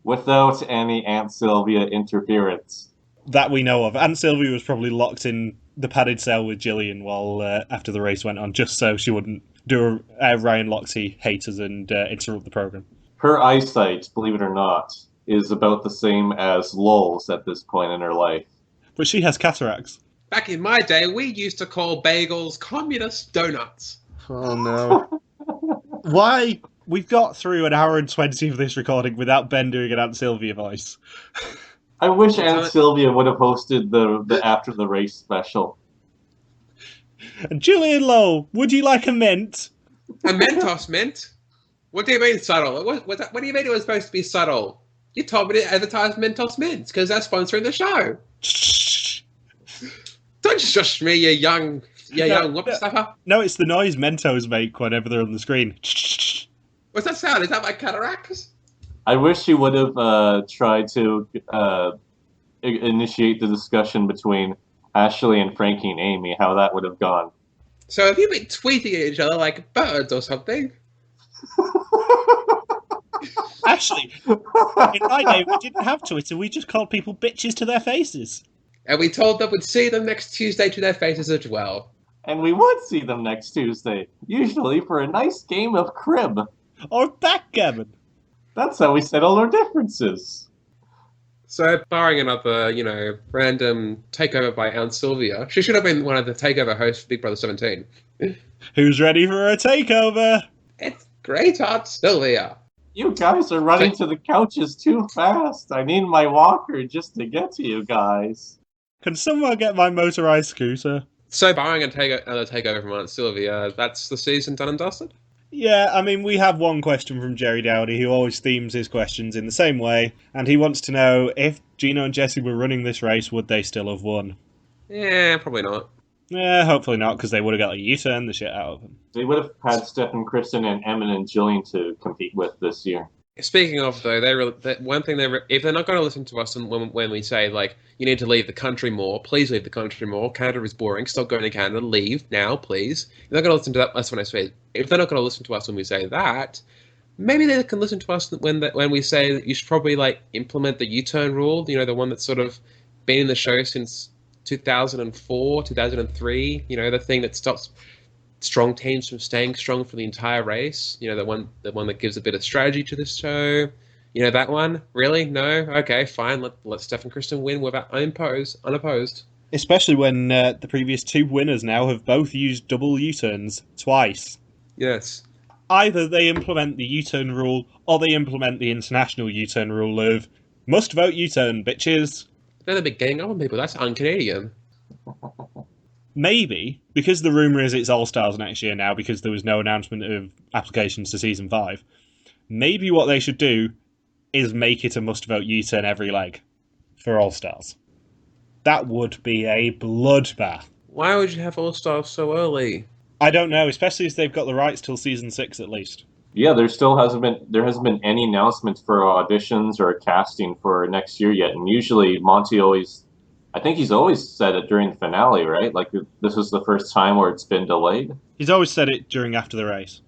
without any Aunt Sylvia interference. That we know of. Aunt Sylvia was probably locked in the padded cell with Gillian while After the Race went on, just so she wouldn't do a Ryan Lochte haters and interrupt the program. Her eyesight, believe it or not, is about the same as Lowell's at this point in her life. But she has cataracts. Back in my day, we used to call bagels communist donuts. Oh no. Why? We've got through an hour and 20 of this recording without Ben doing an Aunt Sylvia voice. I wish Aunt Sylvia would have hosted the After the Race special. Julian Lowell, would you like a mint? A Mentos mint? What do you mean subtle? What do you mean it was supposed to be subtle? You told me to advertise Mentos mints because they're sponsoring the show. Don't shush me, you young whippersnapper. No, it's the noise Mentos make whenever they're on the screen. What's that sound? Is that my cataracts? I wish she would have tried to initiate the discussion between Ashley and Frankie and Amy, how that would have gone. So have you been tweeting at each other like birds or something? Actually, in my day, we didn't have Twitter. We just called people bitches to their faces. And we told them we'd see them next Tuesday to their faces as well. And we would see them next Tuesday, usually for a nice game of crib. Or backgammon. That's how we settle our differences. So, barring another, random takeover by Aunt Sylvia, she should have been one of the takeover hosts for Big Brother 17. Who's ready for a takeover? It's great Aunt Sylvia. You guys are running to the couches too fast. I need my walker just to get to you guys. Can someone get my motorized scooter? So, barring another takeover from Aunt Sylvia, that's the season done and dusted? Yeah, I mean, we have one question from Jerry Dowdy, who always themes his questions in the same way, and he wants to know if Gino and Jesse were running this race, would they still have won? Yeah, probably not. Yeah, hopefully not, because they would have got a U-turn the shit out of them. They would have had Stefan, Kristen, and Emin and Jillian to compete with this year. Speaking of, though, one thing if they're not going to listen to us when we say, like, you need to leave the country more, please leave the country more, Canada is boring, stop going to Canada, leave now, please. If they're not going to listen to that, that's when I say, if they're not going to listen to us when we say that, maybe they can listen to us when we say that you should probably, like, implement the U-turn rule, the one that's sort of been in the show since 2004, 2003, the thing that stops strong teams from staying strong for the entire race. The one that gives a bit of strategy to this show. That one? Really? No? Okay, fine. Let Steph and Kristen win without unopposed. Especially when the previous two winners now have both used double U-turns twice. Yes. Either they implement the U-turn rule, or they implement the international U-turn rule of must vote U-turn, bitches. They're big gang up on people. That's un-Canadian. Maybe, because the rumour is it's All-Stars next year now, because there was no announcement of applications to Season 5, maybe what they should do is make it a must-vote U-turn every leg for All-Stars. That would be a bloodbath. Why would you have All-Stars so early? I don't know, especially as they've got the rights till Season 6 at least. Yeah, there hasn't been any announcements for auditions or casting for next year yet, and usually Monty I think he's always said it during the finale, right? Like, this is the first time where it's been delayed? He's always said it during after the race.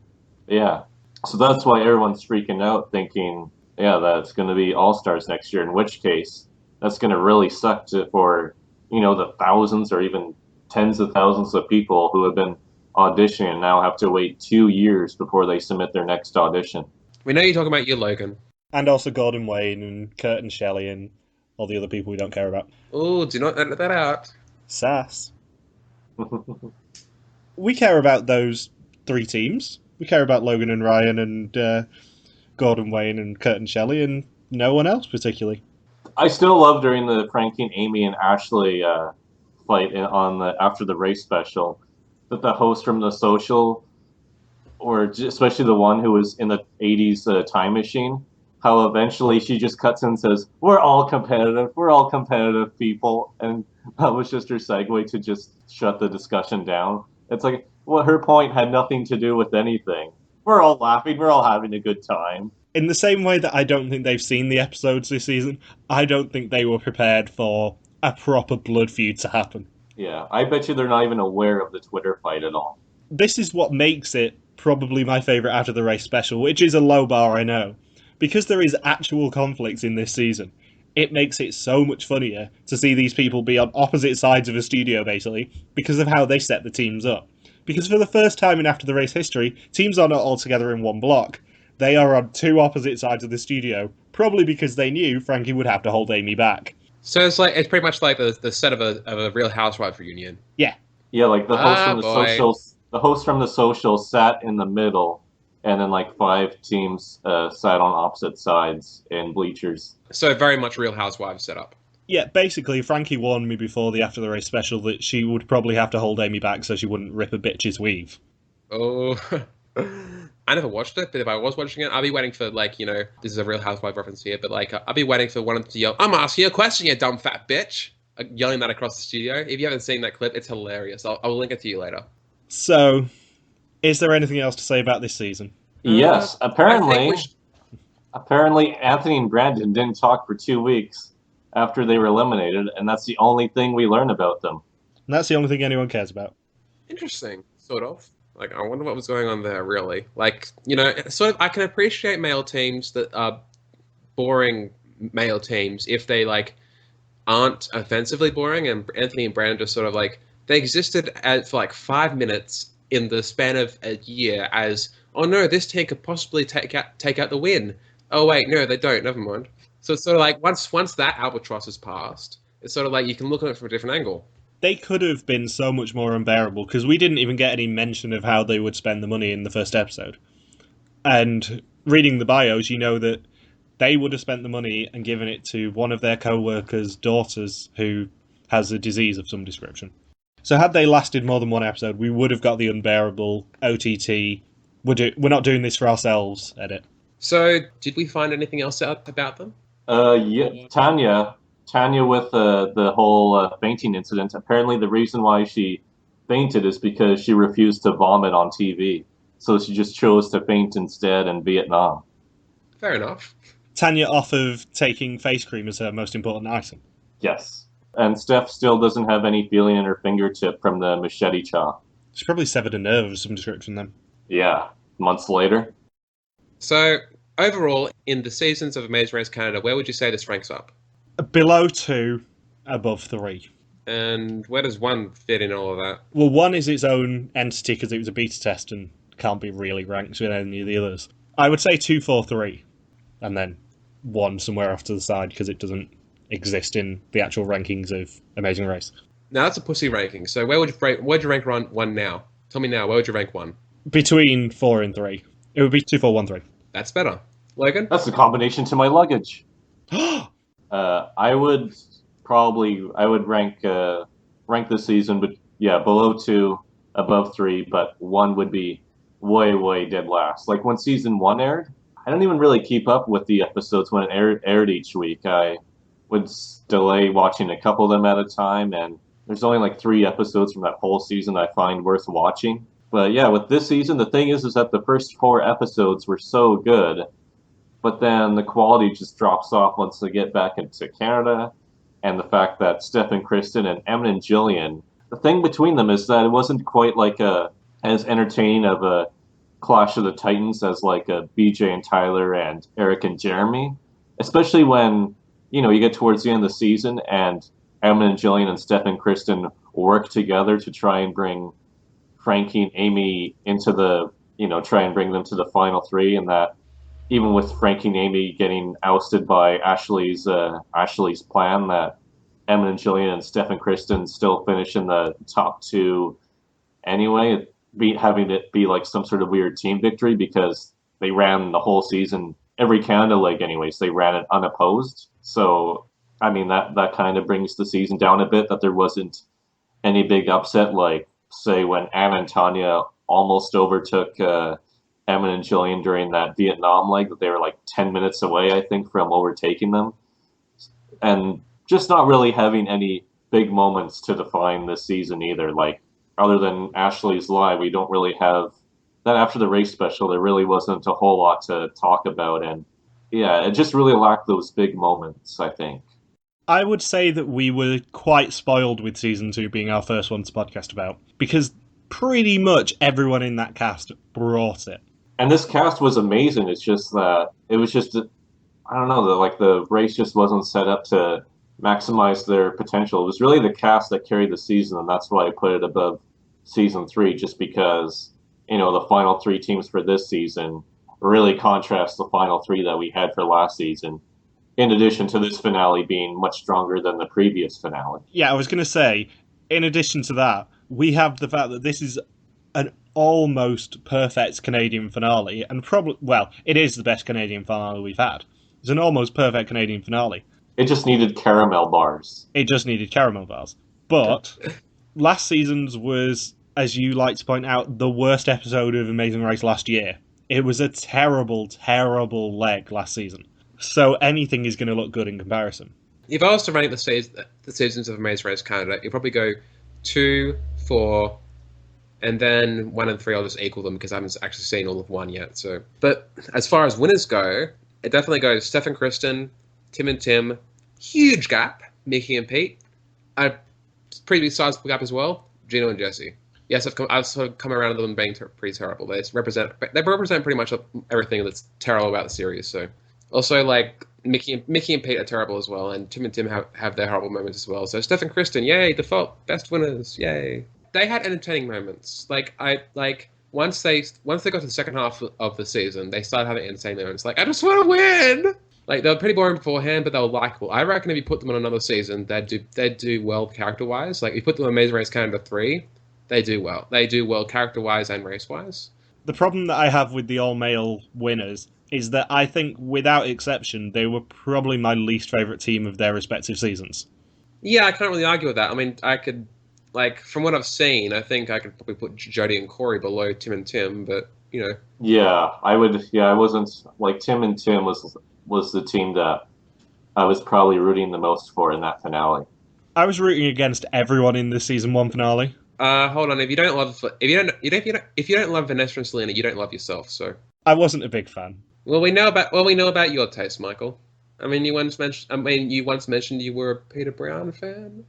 Yeah. So that's why everyone's freaking out, thinking, yeah, that's going to be All-Stars next year, in which case, that's going to really suck for, the thousands or even tens of thousands of people who have been auditioning and now have to wait 2 years before they submit their next audition. We know you're talking about you, Logan. And also Gordon Wayne and Kurt and Shelley and all the other people we don't care about. Oh, do not edit that out. Sass. We care about those three teams. We care about Logan and Ryan and Gordon Wayne and Kurt and Shelley and no one else particularly. I still love during the Frankie and Amy and Ashley fight after the race special that the host from The Social, or especially the one who was in the 80s time machine, how eventually she just cuts in and says, we're all competitive people, and that was just her segue to just shut the discussion down. It's like, well, her point had nothing to do with anything. We're all laughing, we're all having a good time. In the same way that I don't think they've seen the episodes this season, I don't think they were prepared for a proper blood feud to happen. Yeah, I bet you they're not even aware of the Twitter fight at all. This is what makes it probably my favourite Out of the Race special, which is a low bar, I know. Because there is actual conflict in this season, it makes it so much funnier to see these people be on opposite sides of a studio, basically, because of how they set the teams up. Because for the first time in After the Race history, teams are not all together in one block. They are on two opposite sides of the studio, probably because they knew Frankie would have to hold Amy back. So it's pretty much like the set of a Real Housewife reunion. Yeah. Yeah, like the host from the social sat in the middle, and then like 5 teams sat on opposite sides in bleachers. So very much Real Housewives setup. Yeah, basically, Frankie warned me before the After the Race special that she would probably have to hold Amy back so she wouldn't rip a bitch's weave. Oh, I never watched it, but if I was watching it, I'd be waiting for, like, this is a Real Housewife reference here, but, like, I'd be waiting for one of them to yell, I'm asking you a question, you dumb fat bitch. yelling that across the studio. If you haven't seen that clip, it's hilarious. I'll link it to you later. So, is there anything else to say about this season? Yes, I think we apparently Anthony and Brandon didn't talk for 2 weeks after they were eliminated, and that's the only thing we learn about them. And that's the only thing anyone cares about. Interesting, sort of. Like, I wonder what was going on there, really. Like, sort of, I can appreciate male teams that are boring male teams if they, like, aren't offensively boring, and Anthony and Brandon just sort of, like, they existed for, like, 5 minutes in the span of a year as, oh no, this team could possibly take out the win. Oh wait, no, they don't, never mind. So it's sort of like, once that albatross is passed, it's sort of like you can look at it from a different angle. They could have been so much more unbearable, because we didn't even get any mention of how they would spend the money in the first episode. And reading the bios, you know that they would have spent the money and given it to one of their co-workers' daughters who has a disease of some description. So had they lasted more than one episode, we would have got the unbearable OTT, we're not doing this for ourselves edit. So, did we find anything else out about them? Yeah, Tanya with the whole fainting incident. Apparently, the reason why she fainted is because she refused to vomit on TV. So she just chose to faint instead in Vietnam. Fair enough. Tanya off of taking face cream as her most important item. Yes. And Steph still doesn't have any feeling in her fingertip from the machete chop. She probably severed a nerve of some description then. Yeah, months later. So, overall, in the seasons of Amazing Race Canada, where would you say this ranks up? Below 2, above 3. And where does 1 fit in all of that? Well, 1 is its own entity because it was a beta test and can't be really ranked with any of the others. I would say 2, 4, 3. And then 1 somewhere off to the side because it doesn't exist in the actual rankings of Amazing Race. Now, that's a pussy ranking. So where'd you rank 1 now? Tell me now, where would you rank 1? Between 4 and 3. It would be 2, 4, 1, 3. That's better. Logan? That's a combination to my luggage. I would rank this season, but yeah, below 2, above 3, but 1 would be way dead last. Like when season 1 aired, I don't even really keep up with the episodes when it aired each week. I would delay watching a couple of them at a time, and there's only like 3 episodes from that whole season I find worth watching. But yeah, with this season, the thing is that the first 4 episodes were so good, but then the quality just drops off once they get back into Canada, and the fact that Steph and Kristen and Emin and Jillian, the thing between them is that it wasn't quite like as entertaining of a Clash of the Titans as like a BJ and Tyler and Eric and Jeremy, especially when, you get towards the end of the season and Emin and Jillian and Steph and Kristen work together to try and bring Frankie and Amy into try and bring them to the final 3, and that even with Frankie and Amy getting ousted by Ashley's plan, that Emin and Jillian and Steph and Kristen still finish in the top 2 anyway, having it be like some sort of weird team victory because they ran the whole season, every Canada leg anyways, they ran it unopposed. So, I mean, that kind of brings the season down a bit, that there wasn't any big upset like, say, when Anna and Tanya almost overtook Emin and Jillian during that Vietnam leg, that they were like 10 minutes away, I think, from overtaking them. And just not really having any big moments to define this season either. Like, other than Ashley's lie, we don't really have that. After the race special, there really wasn't a whole lot to talk about. And yeah, it just really lacked those big moments, I think. I would say that we were quite spoiled with season 2 being our first one to podcast about, because pretty much everyone in that cast brought it. And this cast was amazing. It's just that it was just, I don't know, the race just wasn't set up to maximize their potential. It was really the cast that carried the season, and that's why I put it above season 3, just because, the final 3 teams for this season really contrast the final 3 that we had for last season, in addition to this finale being much stronger than the previous finale. Yeah, I was going to say, in addition to that, we have the fact that this is an almost perfect Canadian finale, and it is the best Canadian finale we've had. It's an almost perfect Canadian finale. It just needed caramel bars. But last season's was, as you like to point out, the worst episode of Amazing Race last year. It was a terrible, terrible leg last season. So anything is going to look good in comparison. If I was to rank the seasons of Amazing Race Canada, it'd probably go 2, 4, and then 1 and 3. I'll just equal them because I haven't actually seen all of 1 yet. So, but as far as winners go, it definitely goes Steph and Kristen, Tim and Tim, huge gap, Mickey and Pete, a pretty sizable gap as well, Gino and Jesse. Yes, I've sort of come around to them being pretty terrible. They represent pretty much everything that's terrible about the series. So, also like Mickey and Pete are terrible as well, and Tim have their horrible moments as well. So Steph and Kristen, yay, default best winners, yay. They had entertaining moments. Once they got to the second half of the season, they started having entertaining moments. Like, I just want to win. Like, they were pretty boring beforehand, but they were likable. I reckon if you put them on another season, they'd do well character wise. Like, if you put them on Amazing Race Canada 3, they do well. They do well character wise and race wise. The problem that I have with the all-male winners is that I think, without exception, they were probably my least favourite team of their respective seasons. Yeah, I can't really argue with that. I mean, I could, like, from what I've seen, I think I could probably put Jody and Corey below Tim and Tim, but, you know. Yeah, I would. Yeah, I wasn't like Tim and Tim was the team that I was probably rooting the most for in that finale. I was rooting against everyone in the season 1 finale. Hold on. If you don't love Vanessa and Selena, you don't love yourself. So I wasn't a big fan. we know about your taste, Michael. I mean, you once mentioned you were a Peter Brown fan.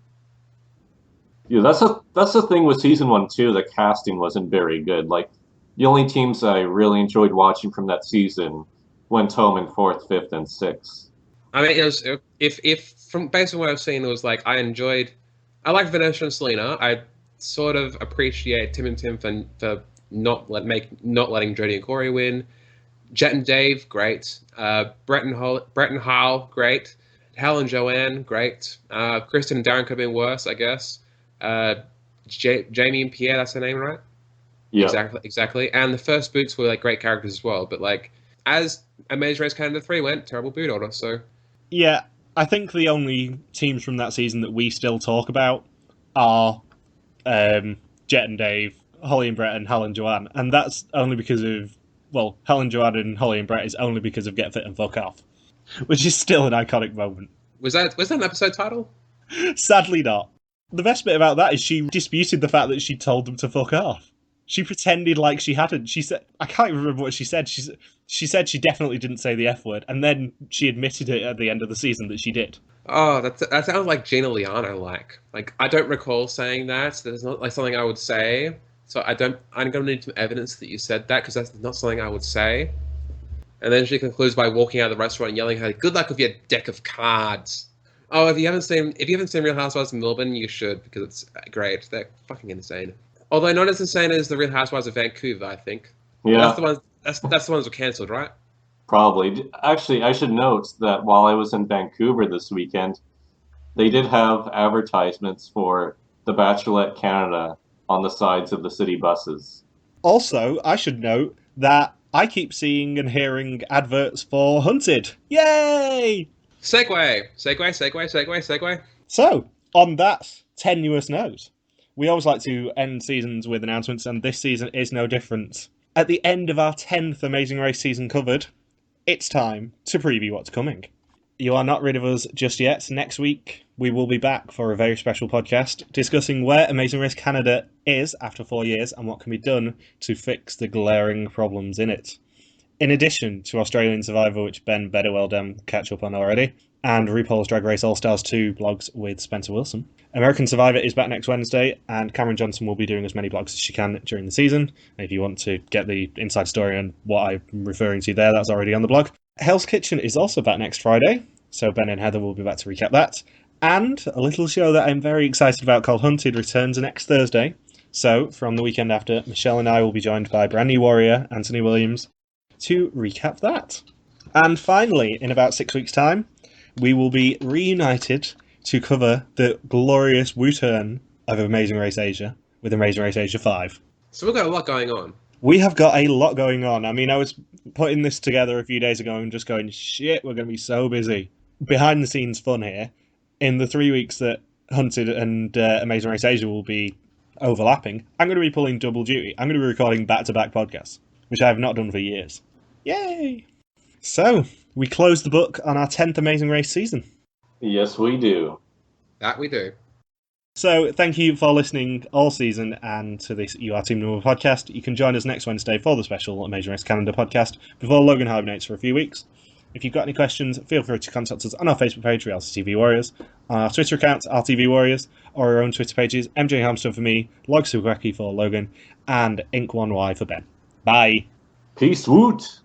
Yeah, that's the thing with season 1 too. The casting wasn't very good. Like, the only teams I really enjoyed watching from that season went home in 4th, 5th, and 6th. I mean, it was if from based on what I've seen, it was like I liked Vanessa and Selena. I sort of appreciate Tim and Tim for not letting Jody and Corey win. Jet and Dave, great. Brett and Hal, great. Hal and Joanne, great. Kristen and Darren could have been worse, I guess. Jamie and Pierre, that's her name, right? Yeah, exactly. And the first boots were like great characters as well. But like as Amazing Race Canada 3 went, terrible boot order. So yeah, I think the only teams from that season that we still talk about are Jet and Dave, Holly and Brett, and Hal and Joanne, and that's only because of Hal and Joanne and Holly and Brett is only because of Get Fit and Fuck Off, which is still an iconic moment. Was that an episode title? Sadly not. The best bit about that is she disputed the fact that she told them to fuck off. She pretended like she hadn't. She said, I can't even remember what she said. She said she definitely didn't say the F word, and then she admitted it at the end of the season that she did. Oh, that sounds like Gina Liano. Like I don't recall saying that. That's not like something I would say. So I'm going to need some evidence that you said that, because that's not something I would say. And then she concludes by walking out of the restaurant and yelling at her, "Good luck with your deck of cards." Oh, if you haven't seen Real Housewives of Melbourne, you should, because it's great. They're fucking insane. Although not as insane as the Real Housewives of Vancouver, I think. yeah, That's the ones who were cancelled, right? probably. Actually, I should note that while I was in Vancouver this weekend, they did have advertisements for The Bachelorette Canada on the sides of the city buses. Also, I should note that I keep seeing and hearing adverts for Hunted. Yay! Segue. So, on that tenuous note, we always like to end seasons with announcements, and this season is no different. At the end of our 10th Amazing Race season covered, it's time to preview what's coming. You are not rid of us just yet. Next week, we will be back for a very special podcast discussing where Amazing Race Canada is after 4 years and what can be done to fix the glaring problems in it. In addition to Australian Survivor, which Ben better well damn catch up on already, and RuPaul's Drag Race All-Stars 2 blogs with Spencer Wilson. American Survivor is back next Wednesday, and Cameron Johnson will be doing as many blogs as she can during the season. If you want to get the inside story on what I'm referring to there, that's already on the blog. Hell's Kitchen is also back next Friday, so Ben and Heather will be back to recap that. And a little show that I'm very excited about called Hunted returns next Thursday. So, from the weekend after, Michelle and I will be joined by brand new warrior, Anthony Williams, to recap that. And finally, in about 6 weeks' time, we will be reunited to cover the glorious return of Amazing Race Asia with Amazing Race Asia 5. So we've got a lot going on. We have got a lot going on. I mean, I was putting this together a few days ago and just going, shit, we're going to be so busy. Behind the scenes fun here. In the 3 weeks that Hunted and Amazing Race Asia will be overlapping, I'm going to be pulling double duty. I'm going to be recording back-to-back podcasts, which I have not done for years. Yay! So, we close the book on our 10th Amazing Race season. Yes, we do. That we do. So, thank you for listening all season and to this You Are Team Number podcast. You can join us next Wednesday for the special Amazing Race Canada podcast before Logan hibernates for a few weeks. If you've got any questions, feel free to contact us on our Facebook page, Reality TV Warriors, on our Twitter accounts, RTV Warriors, or our own Twitter pages, MJ Hamstone for me, Log Sukwaki for Logan, and Ink1Y for Ben. Bye! Peace woot!